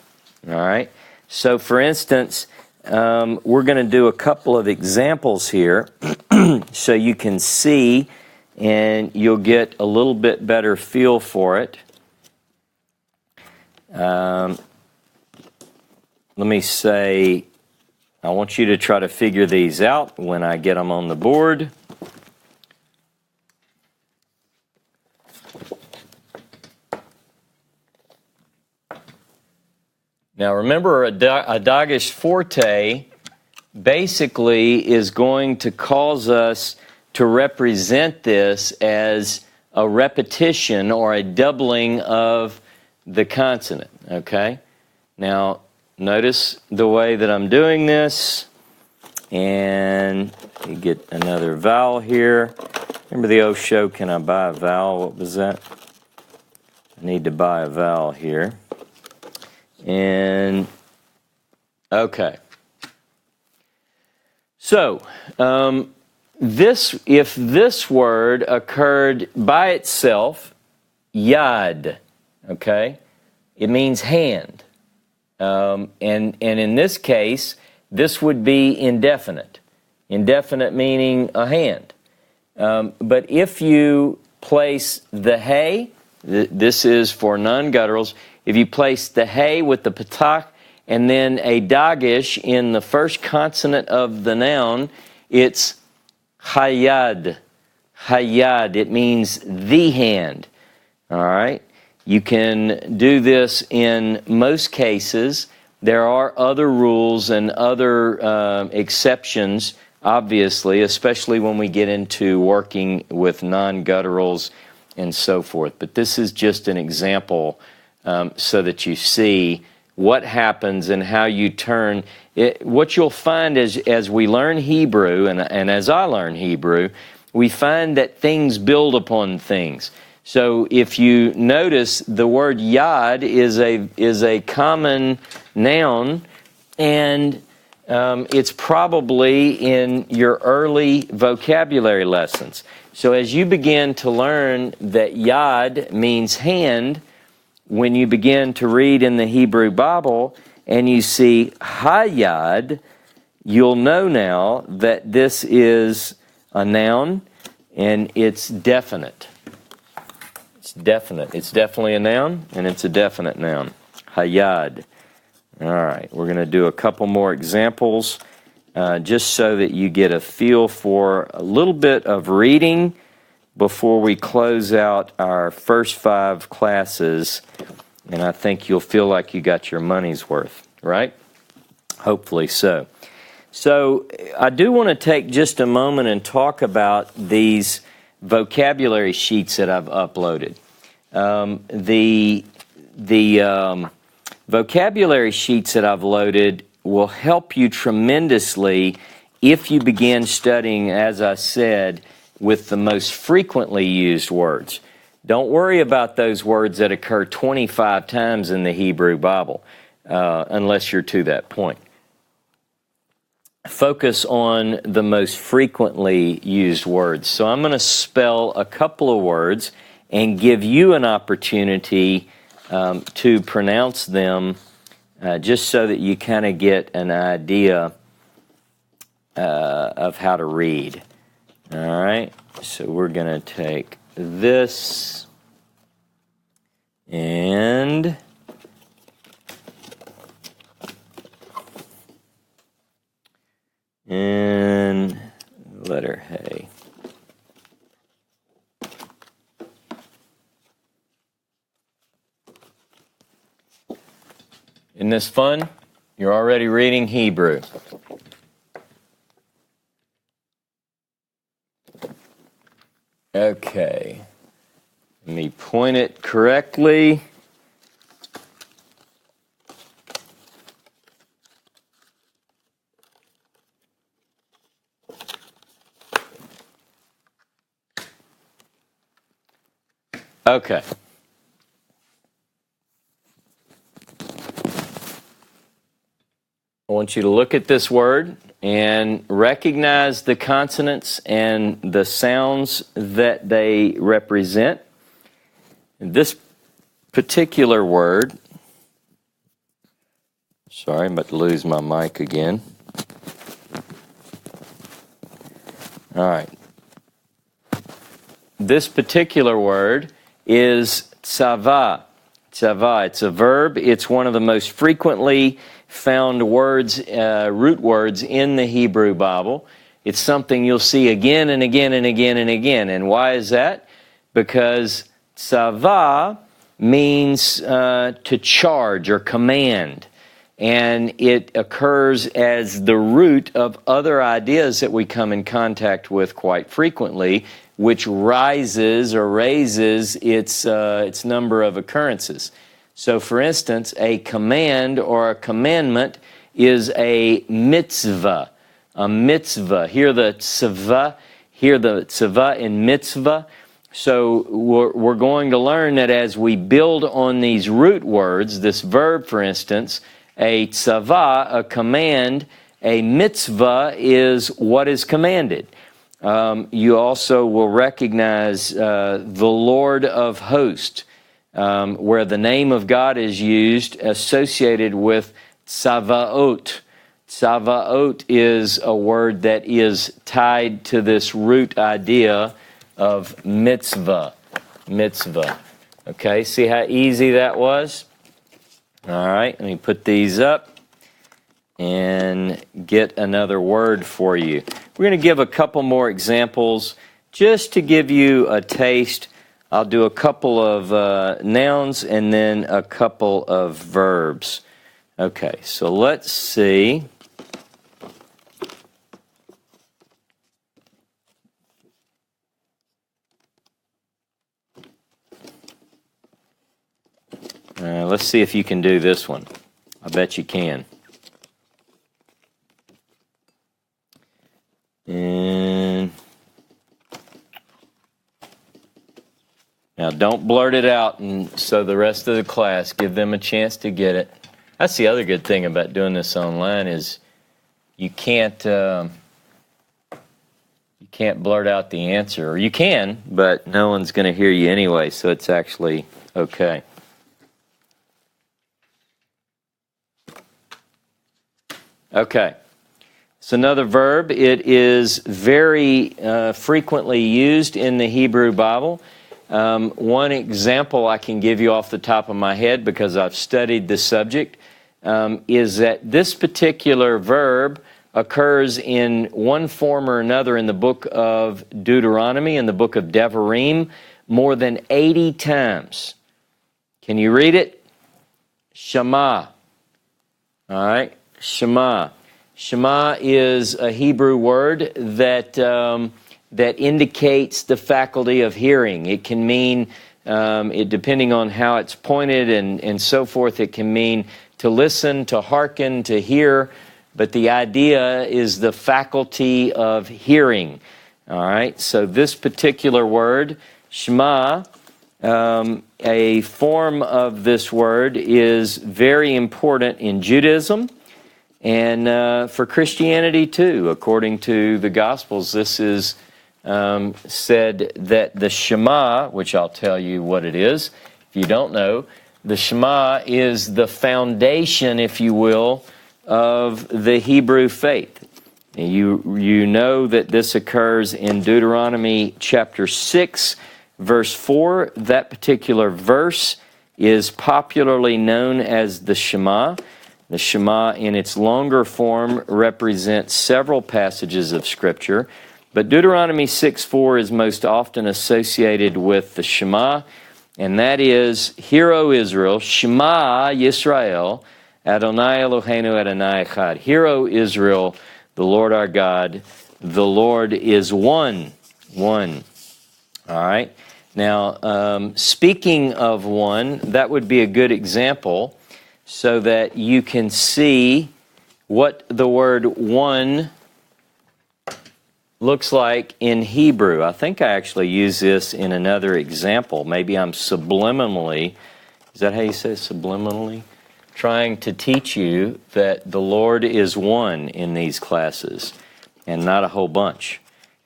All right? So, for instance, we're going to do a couple of examples here so you can see and you'll get a little bit better feel for it. Let me say, I want you to try to figure these out when I get them on the board. Now remember, a Dagesh forte basically is going to cause us to represent this as a repetition or a doubling of the consonant, okay? Now, notice the way that I'm doing this, and you get another vowel here. Remember the old show, Can I Buy a Vowel? What was that? I need to buy a vowel here. And, okay. So, if this word occurred by itself, yad, okay, it means hand. And in this case, this would be indefinite. Indefinite meaning a hand. But if you place the hay, this is for non-gutturals, if you place the hay with the patah and then a dagesh in the first consonant of the noun, it's hayad. Hayad, it means the hand. All right? You can do this in most cases. There are other rules and other exceptions, obviously, especially when we get into working with non-gutturals and so forth. But this is just an example so that you see what happens and how you turn. What you'll find is, as we learn Hebrew, and as I learn Hebrew, we find that things build upon things. So if you notice, the word yad is a common noun, and it's probably in your early vocabulary lessons. So as you begin to learn that yad means hand, when you begin to read in the Hebrew Bible and you see hayad, you'll know now that this is a noun and it's definite. It's definite. It's definitely a noun and it's a definite noun. Hayad. All right, we're going to do a couple more examples just so that you get a feel for a little bit of reading before we close out our first 5 classes, and I think you'll feel like you got your money's worth, right? Hopefully so. So I do want to take just a moment and talk about these vocabulary sheets that I've uploaded. The vocabulary sheets that I've loaded will help you tremendously if you begin studying, as I said, with the most frequently used words. Don't worry about those words that occur 25 times in the Hebrew Bible, unless you're to that point. Focus on the most frequently used words. So I'm going to spell a couple of words and give you an opportunity to pronounce them just so that you kind of get an idea of how to read. All right, so we're going to take this and letter hay. Isn't this fun? You're already reading Hebrew. Okay, let me me point it correctly. Okay. I want you to look at this word and recognize the consonants and the sounds that they represent. This particular word, sorry, I'm about to lose my mic again. All right. This particular word is tsava. Tsava, it's a verb. It's one of the most frequently found words, root words in the Hebrew Bible. It's something you'll see again and again and again and again. And why is that? Because tsava means to charge or command. And it occurs as the root of other ideas that we come in contact with quite frequently, which rises or raises its number of occurrences. So, for instance, a command or a commandment is a mitzvah. A mitzvah. Hear the tzava in mitzvah. So we're going to learn that as we build on these root words, this verb, for instance, a tzava, a command, a mitzvah is what is commanded. You also will recognize the Lord of hosts, where the name of God is used associated with tzavaot. Tzavaot is a word that is tied to this root idea of mitzvah. Mitzvah. Okay, see how easy that was? All right, let me put these up and get another word for you. We're going to give a couple more examples just to give you a taste. I'll do a couple of nouns and then a couple of verbs. Okay, so let's see. Let's see if you can do this one. I bet you can. And now don't blurt it out, and so the rest of the class, give them a chance to get it. That's the other good thing about doing this online is you can't blurt out the answer, or you can, but no one's going to hear you anyway, so it's actually okay. Okay, it's another verb. It is very frequently used in the Hebrew Bible. One example I can give you off the top of my head, because I've studied the subject, is that this particular verb occurs in one form or another in the book of Deuteronomy, in the book of Devarim, more than 80 times. Can you read it? Shema. All right. Shema. Shema is a Hebrew word that indicates the faculty of hearing. It can mean, depending on how it's pointed and so forth, it can mean to listen, to hearken, to hear. But the idea is the faculty of hearing. All right. So this particular word, Shema, a form of this word is very important in Judaism. And for Christianity too, according to the Gospels, this is said that the Shema, which I'll tell you what it is, if you don't know, the Shema is the foundation, if you will, of the Hebrew faith. And you know that this occurs in Deuteronomy chapter 6, verse 4. That particular verse is popularly known as the Shema. The Shema in its longer form represents several passages of Scripture, but Deuteronomy 6:4 is most often associated with the Shema, and that is, Hear, O Israel, Shema Yisrael, Adonai Eloheinu Adonai Echad. Hear, O Israel, the Lord our God, the Lord is one. One. All right? Now, speaking of one, that would be a good example so that you can see what the word one looks like in Hebrew. I think I actually use this in another example. Maybe I'm subliminally, is that how you say subliminally? Trying to teach you that the Lord is one in these classes and not a whole bunch,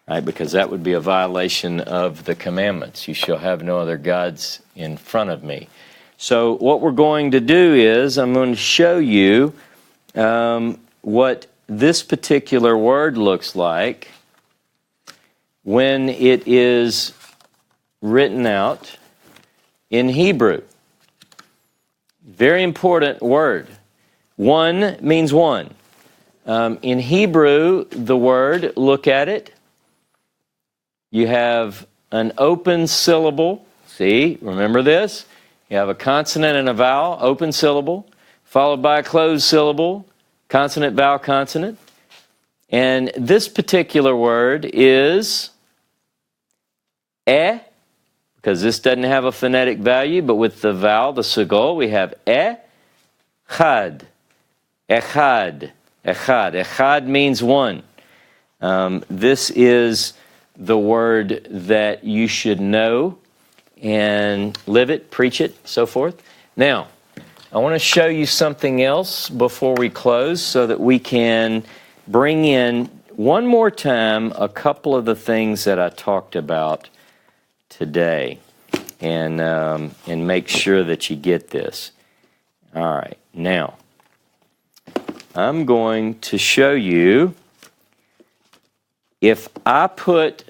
right? Because that would be a violation of the commandments. You shall have no other gods in front of me. So what we're going to do is I'm going to show you what this particular word looks like when it is written out in Hebrew. Very important word. One means one. In Hebrew, the word, look at it. You have an open syllable. See, remember this? You have a consonant and a vowel, open syllable, followed by a closed syllable, consonant, vowel, consonant. And this particular word is because this doesn't have a phonetic value, but with the vowel, the sagol, we have echad. Echad. Echad. Echad means one. This is the word that you should know and live it, preach it, so forth. Now, I want to show you something else before we close so that we can bring in one more time a couple of the things that I talked about today and make sure that you get this. All right, now I'm going to show you if I put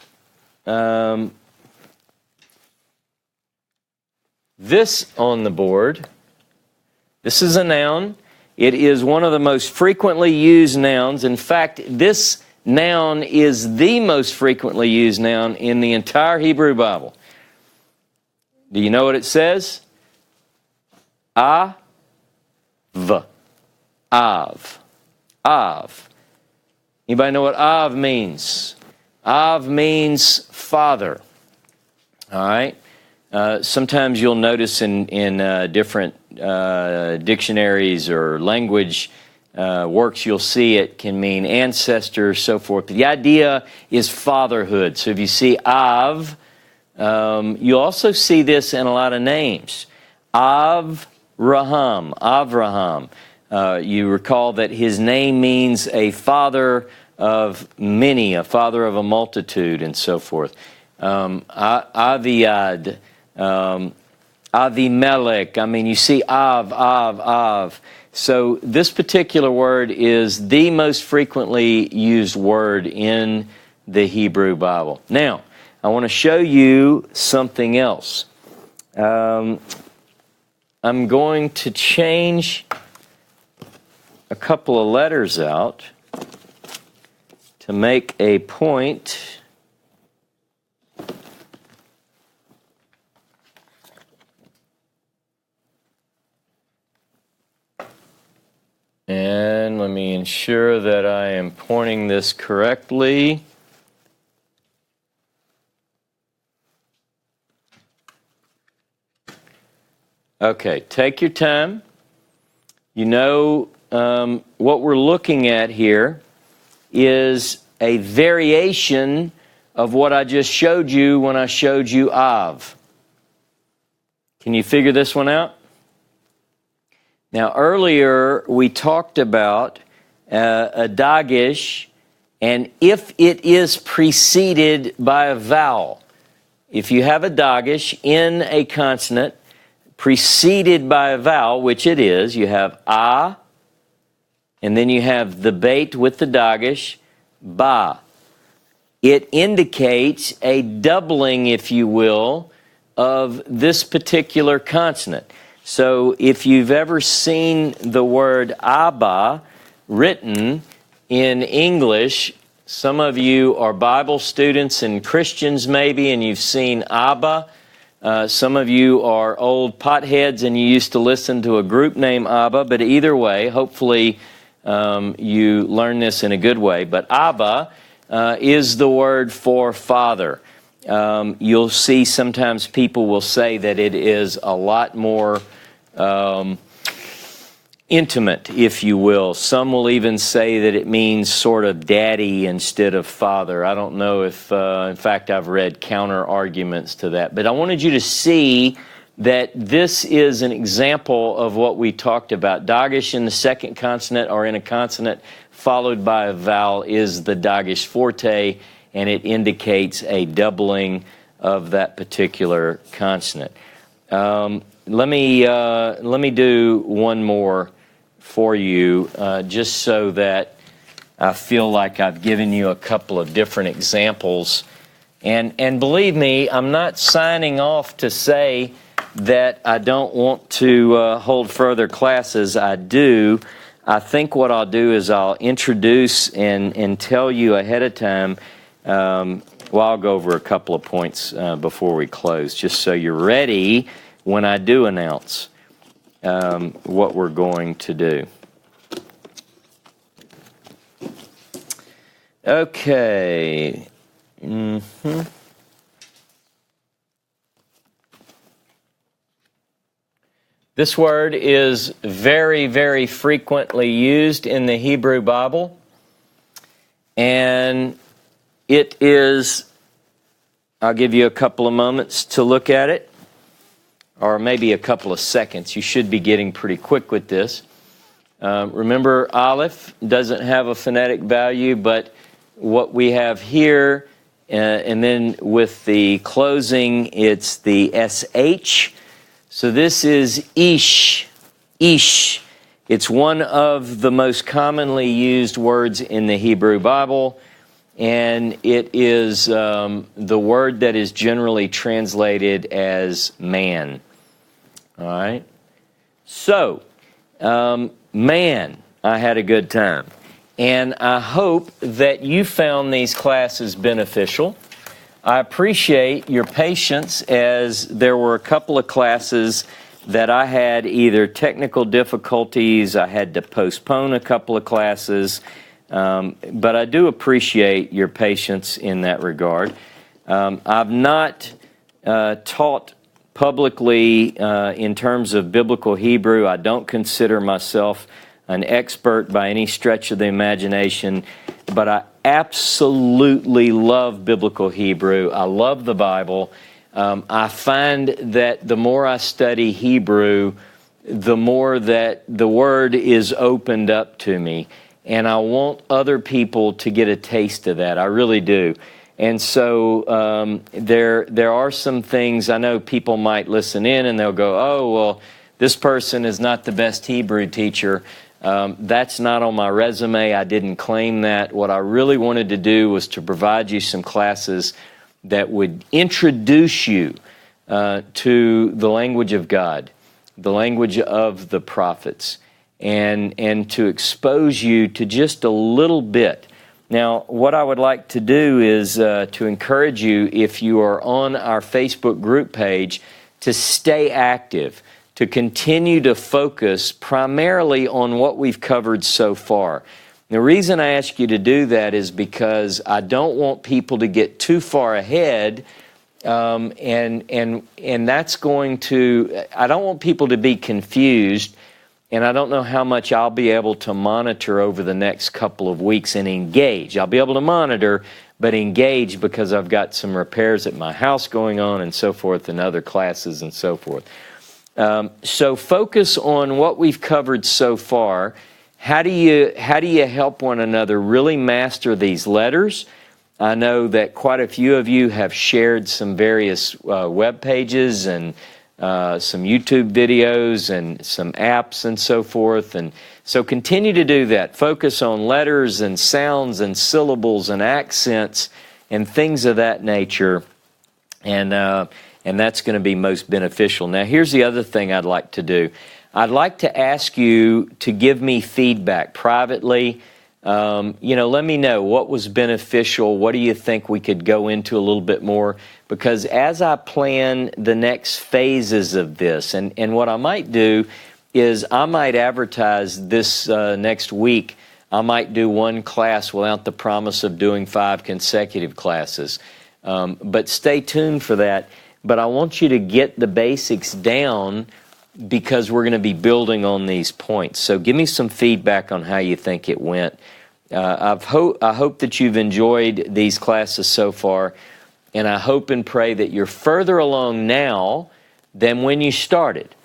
this on the board. This is a noun. It is one of the most frequently used nouns. In fact, this noun is the most frequently used noun in the entire Hebrew Bible. Do you know what it says? Av. Av. Av. Anybody know what Av means? Av means father. All right? Sometimes you'll notice in different dictionaries or language works, you'll see it can mean ancestor, so forth. But the idea is fatherhood. So if you see Av, you also see this in a lot of names. Avraham. Avraham. You recall that his name means a father of many, a father of a multitude, and so forth. Aviad. Avimelech. I mean, you see Av. So this particular word is the most frequently used word in the Hebrew Bible. Now, I want to show you something else. I'm going to change a couple of letters out to make a point. And let me ensure that I am pointing this correctly. Okay, take your time. You know, what we're looking at here is a variation of what I just showed you when I showed you Av. Can you figure this one out? Now, earlier we talked about a Dagesh, and if it is preceded by a vowel, if you have a Dagesh in a consonant preceded by a vowel, which it is, you have A, and then you have the bait with the Dagesh, Ba. It indicates a doubling, if you will, of this particular consonant. So if you've ever seen the word Abba written in English, some of you are Bible students and Christians maybe, and you've seen Abba. Some of you are old potheads and you used to listen to a group named Abba, but either way, hopefully you learn this in a good way. But Abba is the word for father. you'll see sometimes people will say that it is a lot more intimate, if you will. Some will even say that it means sort of daddy instead of father. I don't know if, in fact, I've read counter arguments to that. But I wanted you to see that this is an example of what we talked about. Dagesh in the second consonant or in a consonant followed by a vowel is the Dagesh forte, and it indicates a doubling of that particular consonant. Let me do one more for you, just so that I feel like I've given you a couple of different examples. And believe me, I'm not signing off to say that I don't want to hold further classes. I do. I think what I'll do is I'll introduce and tell you ahead of time. Well, I'll go over a couple of points before we close, just so you're ready when I do announce what we're going to do. Okay. This word is very, very frequently used in the Hebrew Bible, and it is, I'll give you a couple of moments to look at it, or maybe a couple of seconds. You should be getting pretty quick with this. Remember, aleph doesn't have a phonetic value, but what we have here, and then with the closing, it's the SH. So this is ish, ish. It's one of the most commonly used words in the Hebrew Bible, and it is the word that is generally translated as man. All right? So, man, I had a good time. And I hope that you found these classes beneficial. I appreciate your patience, as there were a couple of classes that I had either technical difficulties, I had to postpone a couple of classes, but I do appreciate your patience in that regard. I've not taught publicly in terms of biblical Hebrew. I don't consider myself an expert by any stretch of the imagination, but I absolutely love biblical Hebrew. I love the Bible. I find that the more I study Hebrew, the more that the Word is opened up to me. And I want other people to get a taste of that. I really do. And so there are some things, I know people might listen in and they'll go, oh, well, this person is not the best Hebrew teacher. That's not on my resume. I didn't claim that. What I really wanted to do was to provide you some classes that would introduce you to the language of God, the language of the prophets, and to expose you to just a little bit. Now, what I would like to do is to encourage you, if you are on our Facebook group page, to stay active, to continue to focus primarily on what we've covered so far. The reason I ask you to do that is because I don't want people to get too far ahead, and that's going to, I don't want people to be confused, and I don't know how much I'll be able to monitor over the next couple of weeks and engage. I'll be able to monitor, but engage, because I've got some repairs at my house going on and so forth, and other classes and so forth. So focus on what we've covered so far. How do you help one another really master these letters? I know that quite a few of you have shared some various web pages and some YouTube videos and some apps and so forth. And so continue to do that. Focus on letters and sounds and syllables and accents and things of that nature. And that's going to be most beneficial. Now, here's the other thing I'd like to do. I'd like to ask you to give me feedback privately. Let me know what was beneficial. What do you think we could go into a little bit more? Because as I plan the next phases of this, and what I might do is I might advertise this next week. I might do one class without the promise of doing 5 consecutive classes. But stay tuned for that. But I want you to get the basics down because we're going to be building on these points. So give me some feedback on how you think it went. I hope that you've enjoyed these classes so far, and I hope and pray that you're further along now than when you started.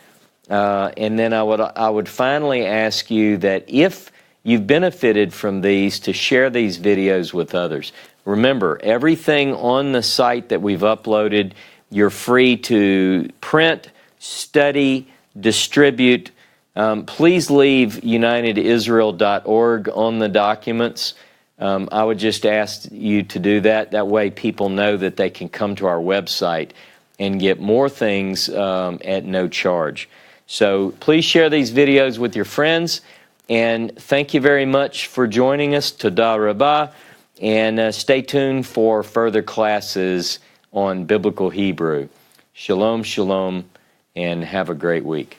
And then I would finally ask you that if you've benefited from these, to share these videos with others. Remember, everything on the site that we've uploaded, you're free to print, study, distribute. Please leave unitedisrael.org on the documents. I would just ask you to do that. That way people know that they can come to our website and get more things at no charge. So please share these videos with your friends. And thank you very much for joining us. Todah Rabbah. And stay tuned for further classes on Biblical Hebrew. Shalom, shalom, and have a great week.